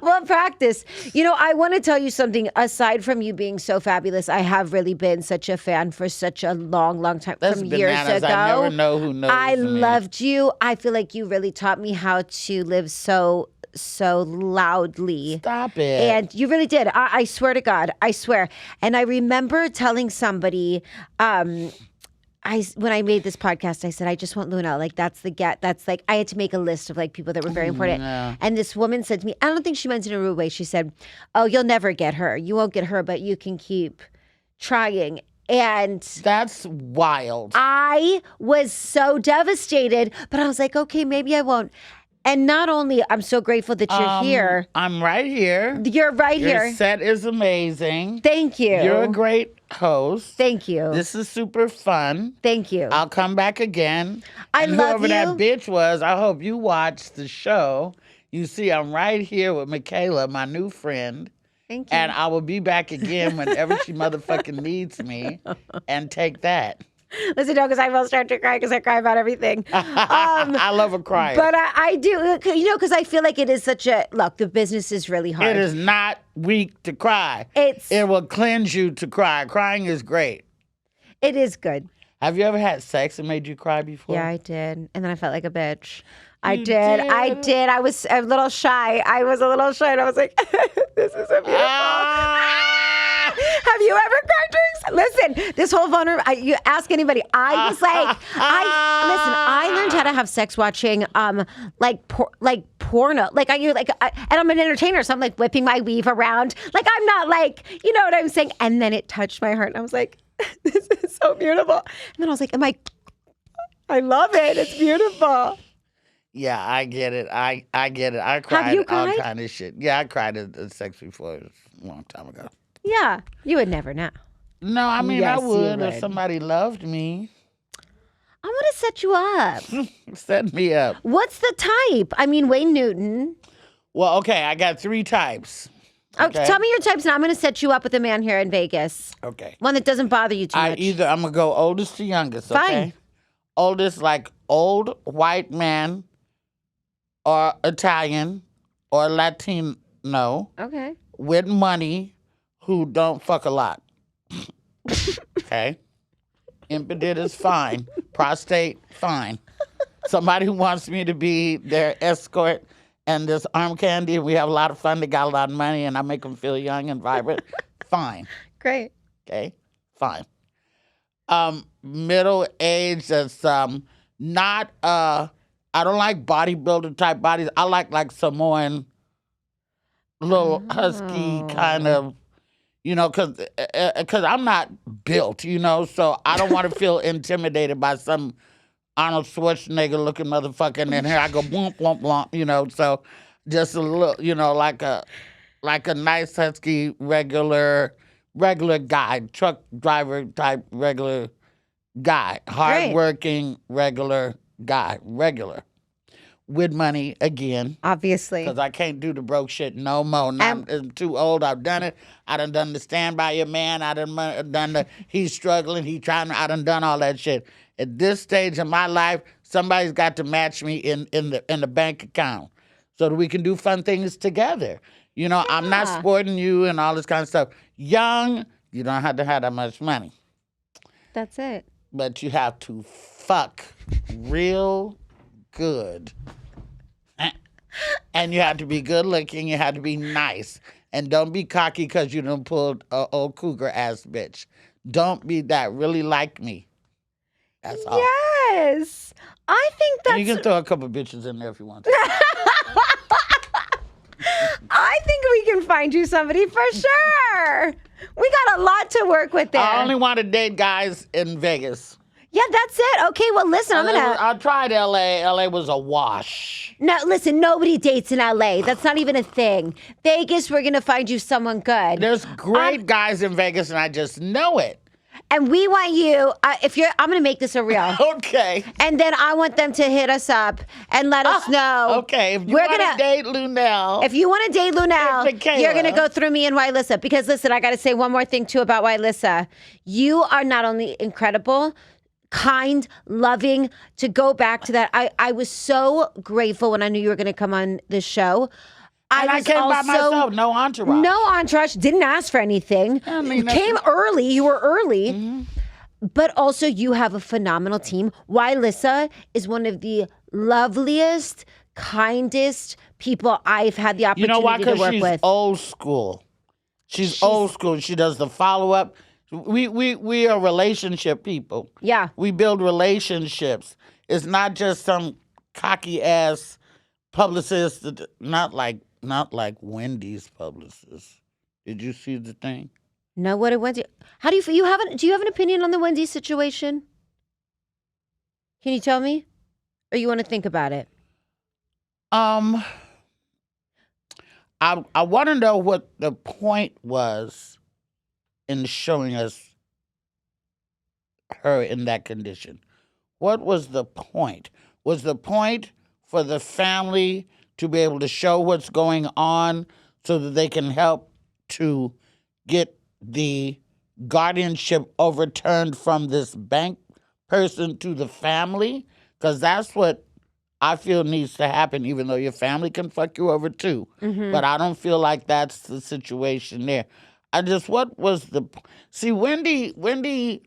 Speaker 1: We'll practice. You know, I want to tell you something. Aside from you being so fabulous, I have really been such a fan for such a long, long time.
Speaker 2: That's
Speaker 1: from
Speaker 2: bananas.
Speaker 1: years ago.
Speaker 2: I never know who knows
Speaker 1: I
Speaker 2: me.
Speaker 1: loved you. I feel like you really taught me how to live so loudly.
Speaker 2: Stop it.
Speaker 1: And you really did. I swear to God. I swear. And I remember telling somebody, when I made this podcast, I said, I just want Lunelle. Like, that's like, I had to make a list of like people that were very important.
Speaker 2: Yeah.
Speaker 1: And this woman said to me, I don't think she meant it in a rude way. She said, oh, you'll never get her. You won't get her, but you can keep trying. And
Speaker 2: that's wild.
Speaker 1: I was so devastated, but I was like, okay, maybe I won't. And not only, I'm so grateful that you're here.
Speaker 2: I'm right here.
Speaker 1: You're right here.
Speaker 2: Your set is amazing.
Speaker 1: Thank you.
Speaker 2: You're a great host.
Speaker 1: Thank you.
Speaker 2: This is super fun.
Speaker 1: Thank you.
Speaker 2: I'll come back again.
Speaker 1: I
Speaker 2: and
Speaker 1: love
Speaker 2: whoever
Speaker 1: you.
Speaker 2: that bitch was, I hope you watched the show. You see, I'm right here with Michaela, my new friend.
Speaker 1: Thank you.
Speaker 2: And I will be back again whenever she motherfucking needs me. And take that.
Speaker 1: Listen, no, because I will start to cry because I cry about everything.
Speaker 2: I love a crier.
Speaker 1: But I do, because I feel like it is such a, look, the business is really hard.
Speaker 2: It is not weak to cry. It will cleanse you to cry. Crying is great.
Speaker 1: It is good.
Speaker 2: Have you ever had sex that made you cry before?
Speaker 1: Yeah, I did. And then I felt like a bitch. I did. I was a little shy. And I was like, this is so beautiful. Have you ever cried during sex? Listen, this whole vulnerable, you ask anybody. I was like, I learned how to have sex watching, porno. And I'm an entertainer, so I'm like whipping my weave around. Like, I'm not like, you know what I'm saying? And then it touched my heart, and I was like, this is so beautiful. And then I was like, I love it. It's beautiful.
Speaker 2: Yeah, I get it. I get it. I cried,
Speaker 1: Have you cried?
Speaker 2: all kind of shit. Yeah, I cried at sex before. It was a long time ago.
Speaker 1: Yeah, you would never know.
Speaker 2: No, I mean,
Speaker 1: Yes,
Speaker 2: I would
Speaker 1: you
Speaker 2: if
Speaker 1: would.
Speaker 2: somebody loved me.
Speaker 1: I want to set you up.
Speaker 2: Set me up.
Speaker 1: What's the type? I mean, Wayne Newton.
Speaker 2: Well, okay, I got 3 types.
Speaker 1: Okay. Tell me your types, and I'm going to set you up with a man here in Vegas.
Speaker 2: Okay.
Speaker 1: One that doesn't bother you too much.
Speaker 2: I'm going to go oldest to youngest, okay?
Speaker 1: Fine.
Speaker 2: Oldest, like old white man or Italian or Latino
Speaker 1: Okay.
Speaker 2: with money who don't fuck a lot. Okay? Impotent is fine. Prostate, fine. Somebody who wants me to be their escort and this arm candy, and we have a lot of fun, they got a lot of money, and I make them feel young and vibrant, fine.
Speaker 1: Great.
Speaker 2: Okay? Fine. Middle age that's not, I don't like bodybuilder type bodies. I like Samoan, little husky kind of, because I'm not built, so I don't want to feel intimidated by some Arnold Schwarzenegger looking motherfucker, and then here I go boom, boom, boom, you know. So just a little, you know, like a nice husky regular guy, truck driver type regular guy, hardworking regular guy, regular with money again.
Speaker 1: Obviously.
Speaker 2: Because I can't do the broke shit no more. Now I'm too old. I've done it. I done the stand by your man. I done the he's struggling. I done all that shit. At this stage of my life, somebody's got to match me in the bank account so that we can do fun things together. You know, I'm not supporting you and all this kind of stuff. Young, you don't have to have that much money.
Speaker 1: That's it.
Speaker 2: But you have to fuck real good. And you have to be good looking. You have to be nice. And don't be cocky because you done pulled a old cougar ass bitch. Don't be that. Really like me. That's all.
Speaker 1: Yes. I think that's...
Speaker 2: And you can throw a couple bitches in there if you want to.
Speaker 1: I think we can find you somebody for sure. We got a lot to work with there.
Speaker 2: I only want to date guys in Vegas.
Speaker 1: Yeah, that's it. Okay, well, listen,
Speaker 2: I tried L.A. L.A. was a wash.
Speaker 1: No, listen, nobody dates in L.A. That's not even a thing. Vegas, we're going to find you someone good.
Speaker 2: There's great guys in Vegas, and I just know it.
Speaker 1: And we want you, I'm going to make this a reel.
Speaker 2: Okay.
Speaker 1: And then I want them to hit us up and let us know.
Speaker 2: Okay, if you want to date Lunelle.
Speaker 1: If you want to date Lunelle, you're going to go through me and Wylissa. Because listen, I got to say one more thing too about Wylissa. You are not only incredible, kind, loving. To go back to that, I was so grateful when I knew you were going to come on this show.
Speaker 2: I came by myself, no entourage.
Speaker 1: No entourage, didn't ask for anything. You came early, you were early. Mm-hmm. But also you have a phenomenal team. Wylissa is one of the loveliest, kindest people I've had the opportunity to work with. You know why?
Speaker 2: Because she's old school. She's old school. She does the follow-up. We are relationship people.
Speaker 1: Yeah.
Speaker 2: We build relationships. It's not just some cocky ass publicist, not like Wendy's publicist. Did you see the thing?
Speaker 1: No, what it Wendy? How do you do you have an opinion on the Wendy situation? Can you tell me? Or you want to think about it?
Speaker 2: I want to know what the point was in showing us her in that condition. What was the point? Was the point for the family to be able to show what's going on so that they can help to get the guardianship overturned from this bank person to the family? Because that's what I feel needs to happen, even though your family can fuck you over too. Mm-hmm. But I don't feel like that's the situation there. What was the... See, Wendy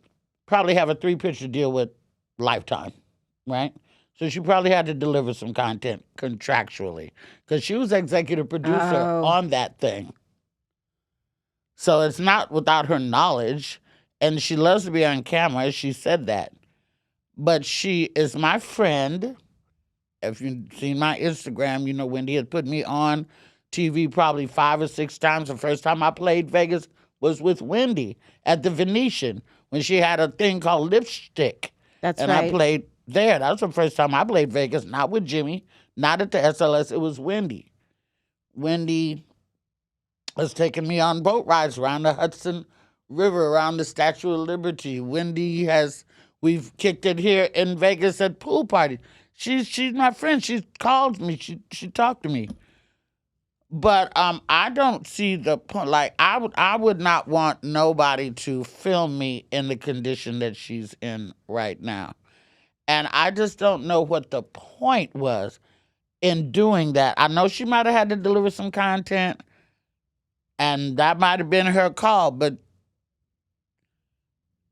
Speaker 2: probably have a 3-picture deal with Lifetime, right? So she probably had to deliver some content contractually because she was executive producer on that thing. So it's not without her knowledge, and she loves to be on camera. She said that. But she is my friend. If you've seen my Instagram, you know Wendy had put me on TV probably 5 or 6 times. The first time I played Vegas was with Wendy at the Venetian when she had a thing called Lipstick.
Speaker 1: That's
Speaker 2: right. And I played there. That was the first time I played Vegas, not with Jimmy, not at the SLS. It was Wendy. Wendy has taken me on boat rides around the Hudson River, around the Statue of Liberty. We've kicked it here in Vegas at pool parties. She's my friend. She called me. She talked to me. But I don't see the point. Like I would not want nobody to film me in the condition that she's in right now. And I just don't know what the point was in doing that. I know she might have had to deliver some content, and that might have been her call. But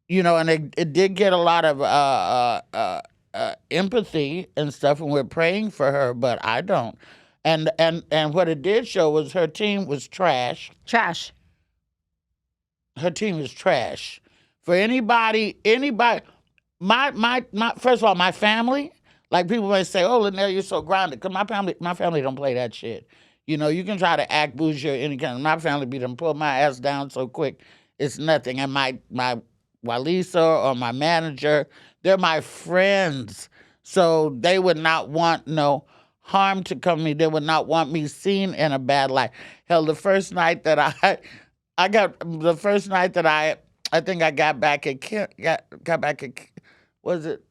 Speaker 2: you know, and it did get a lot of empathy and stuff, and we're praying for her. But I don't. And what it did show was her team was trash.
Speaker 1: Trash.
Speaker 2: Her team is trash. For anybody, my first of all, my family, like people may say, "Oh, Lunelle, you're so grounded." Because my family don't play that shit. You know, you can try to act bougie or any kind. My family be done pull my ass down so quick, it's nothing. And my Walisa or my manager. They're my friends. So they would not want no harm to come to me. They would not want me seen in a bad light. Hell, the first night that I think I got back at was it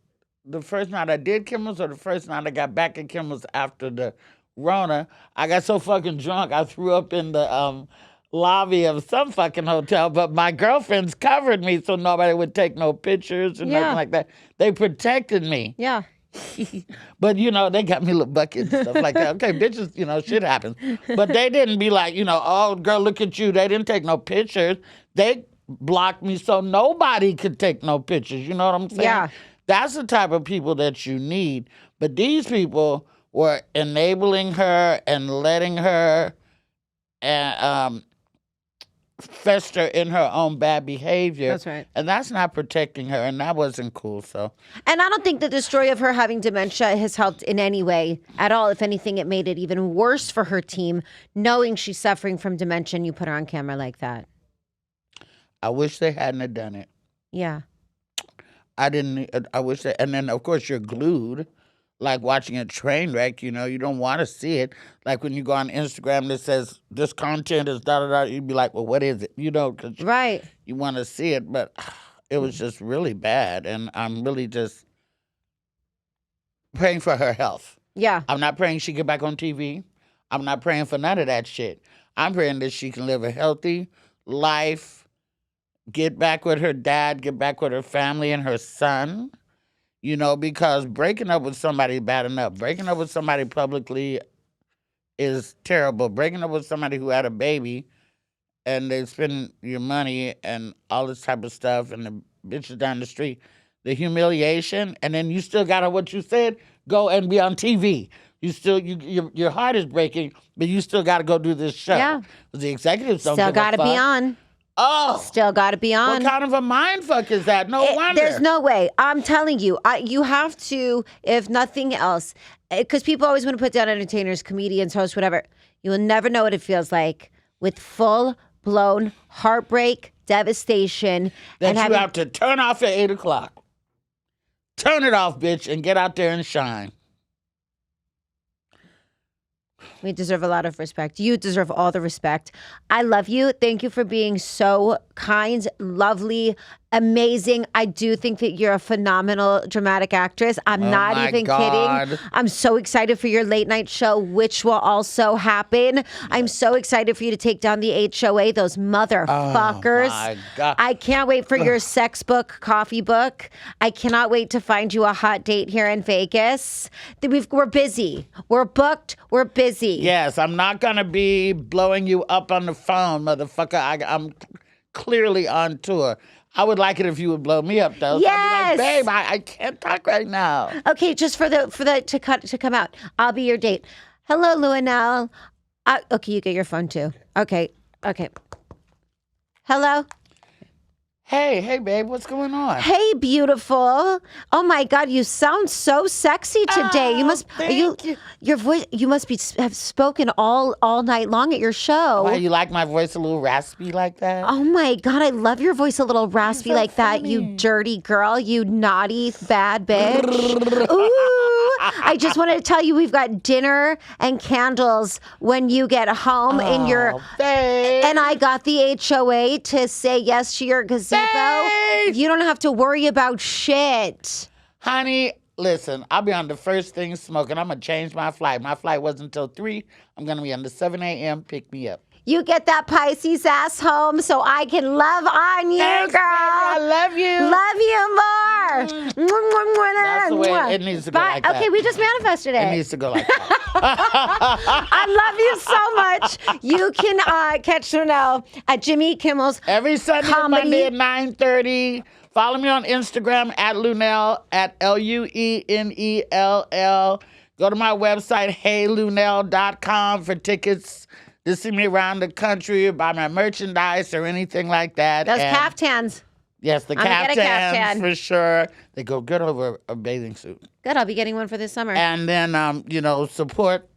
Speaker 2: the first night I did Kimmel's or the first night I got back at Kimmel's after the Rona? I got so fucking drunk I threw up in the lobby of some fucking hotel, but my girlfriends covered me so nobody would take no pictures or nothing like that. They protected me.
Speaker 1: Yeah.
Speaker 2: But, they got me little buckets and stuff like that. Okay, bitches, shit happens. But they didn't be like, oh, girl, look at you. They didn't take no pictures. They blocked me so nobody could take no pictures. You know what I'm saying?
Speaker 1: Yeah.
Speaker 2: That's the type of people that you need. But these people were enabling her and letting her fester in her own bad behavior.
Speaker 1: That's right.
Speaker 2: And that's not protecting her, and that wasn't cool. So,
Speaker 1: And I don't think that the story of her having dementia has helped in any way at all. If anything, it made it even worse for her team, knowing she's suffering from dementia and you put her on camera like that.
Speaker 2: I wish they hadn't have done it.
Speaker 1: Yeah.
Speaker 2: I wish that, and then of course you're glued, like watching a train wreck. You don't want to see it. Like when you go on Instagram that says this content is da da da, you'd be like, well, what is it? 'Cause
Speaker 1: Right.
Speaker 2: you want to see it, but it was just really bad, and I'm really just praying for her health.
Speaker 1: Yeah.
Speaker 2: I'm not praying she get back on TV. I'm not praying for none of that shit. I'm praying that she can live a healthy life, get back with her dad, get back with her family and her son. Because breaking up with somebody is bad enough. Breaking up with somebody publicly is terrible. Breaking up with somebody who had a baby and they spend your money and all this type of stuff and the bitches down the street, the humiliation, and then you still got to, what you said, go and be on TV. Your heart is breaking, but you still got to go do this show.
Speaker 1: Yeah.
Speaker 2: The executives don't
Speaker 1: Still
Speaker 2: give a
Speaker 1: got to be
Speaker 2: fuck.
Speaker 1: on.
Speaker 2: Oh.
Speaker 1: Still got to be on.
Speaker 2: What kind of a mind fuck is that? No wonder.
Speaker 1: There's no way. I'm telling you, you have to, if nothing else, because people always want to put down entertainers, comedians, hosts, whatever. You will never know what it feels like with full-blown heartbreak, devastation.
Speaker 2: That
Speaker 1: and
Speaker 2: you have to turn off at 8 o'clock. Turn it off, bitch, and get out there and shine.
Speaker 1: We deserve a lot of respect. You deserve all the respect. I love you. Thank you for being so kind, lovely, amazing. I do think that you're a phenomenal dramatic actress. I'm not even kidding. I'm so excited for your late night show, which will also happen. I'm so excited for you to take down the HOA, those motherfuckers.
Speaker 2: Oh my God.
Speaker 1: I can't wait for your sex book, coffee book. I cannot wait to find you a hot date here in Vegas. We're busy. We're booked. We're busy.
Speaker 2: Yes, I'm not going to be blowing you up on the phone, motherfucker. I'm clearly on tour. I would like it if you would blow me up, though.
Speaker 1: Yes.
Speaker 2: So I'd be like, babe, I can't talk right now.
Speaker 1: Okay, just for the to come out. I'll be your date. Hello, Luenell. Okay, you get your phone too. Okay. Hello.
Speaker 2: Hey, babe, what's going on?
Speaker 1: Hey, beautiful. Oh my God, you sound so sexy today. You must. Your voice. You must have spoken all night long at your show.
Speaker 2: Why, you like my voice a little raspy like that?
Speaker 1: Oh my God, I love your voice a little raspy like that. You dirty girl. You naughty bad bitch. Ooh. I just wanted to tell you we've got dinner and candles when you get home in your.
Speaker 2: Babe.
Speaker 1: And I got the HOA to say yes to your gazebo.
Speaker 2: Babe.
Speaker 1: You don't have to worry about shit.
Speaker 2: Honey, listen, I'll be on the first thing smoking. I'm going to change my flight. My flight wasn't until 3. I'm going to be on the 7 a.m. Pick me up.
Speaker 1: You get that Pisces ass home so I can love on you,
Speaker 2: Thanks,
Speaker 1: girl.
Speaker 2: baby, I love you.
Speaker 1: Love you more.
Speaker 2: That's the way it needs to go like that.
Speaker 1: Okay, we just manifested it.
Speaker 2: It needs to go like that.
Speaker 1: I love you so much. You can catch Lunelle at Jimmy Kimmel's
Speaker 2: Every Sunday and Monday at 9:30. Follow me on Instagram at Lunelle, at LUENELL. Go to my website, heylunelle.com for tickets to see me around the country, buy my merchandise or anything like that.
Speaker 1: Those caftans.
Speaker 2: Yes, the
Speaker 1: I'm gonna get a
Speaker 2: caftans
Speaker 1: caftan.
Speaker 2: for sure. They go good over a bathing suit.
Speaker 1: Good, I'll be getting one for this summer.
Speaker 2: And then, support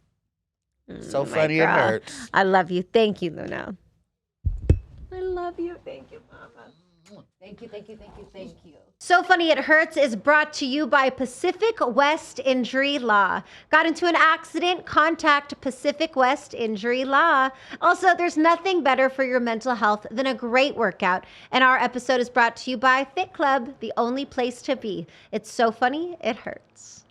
Speaker 2: So Funny It Hurts.
Speaker 1: I love you. Thank you, Lunelle. I love you. Thank you, Mama. Thank you, thank you, thank you, thank you. So Funny It Hurts is brought to you by Pacific West Injury Law. Got into an accident? Contact Pacific West Injury Law. Also, there's nothing better for your mental health than a great workout. And our episode is brought to you by Fit Club, the only place to be. It's so funny, it hurts.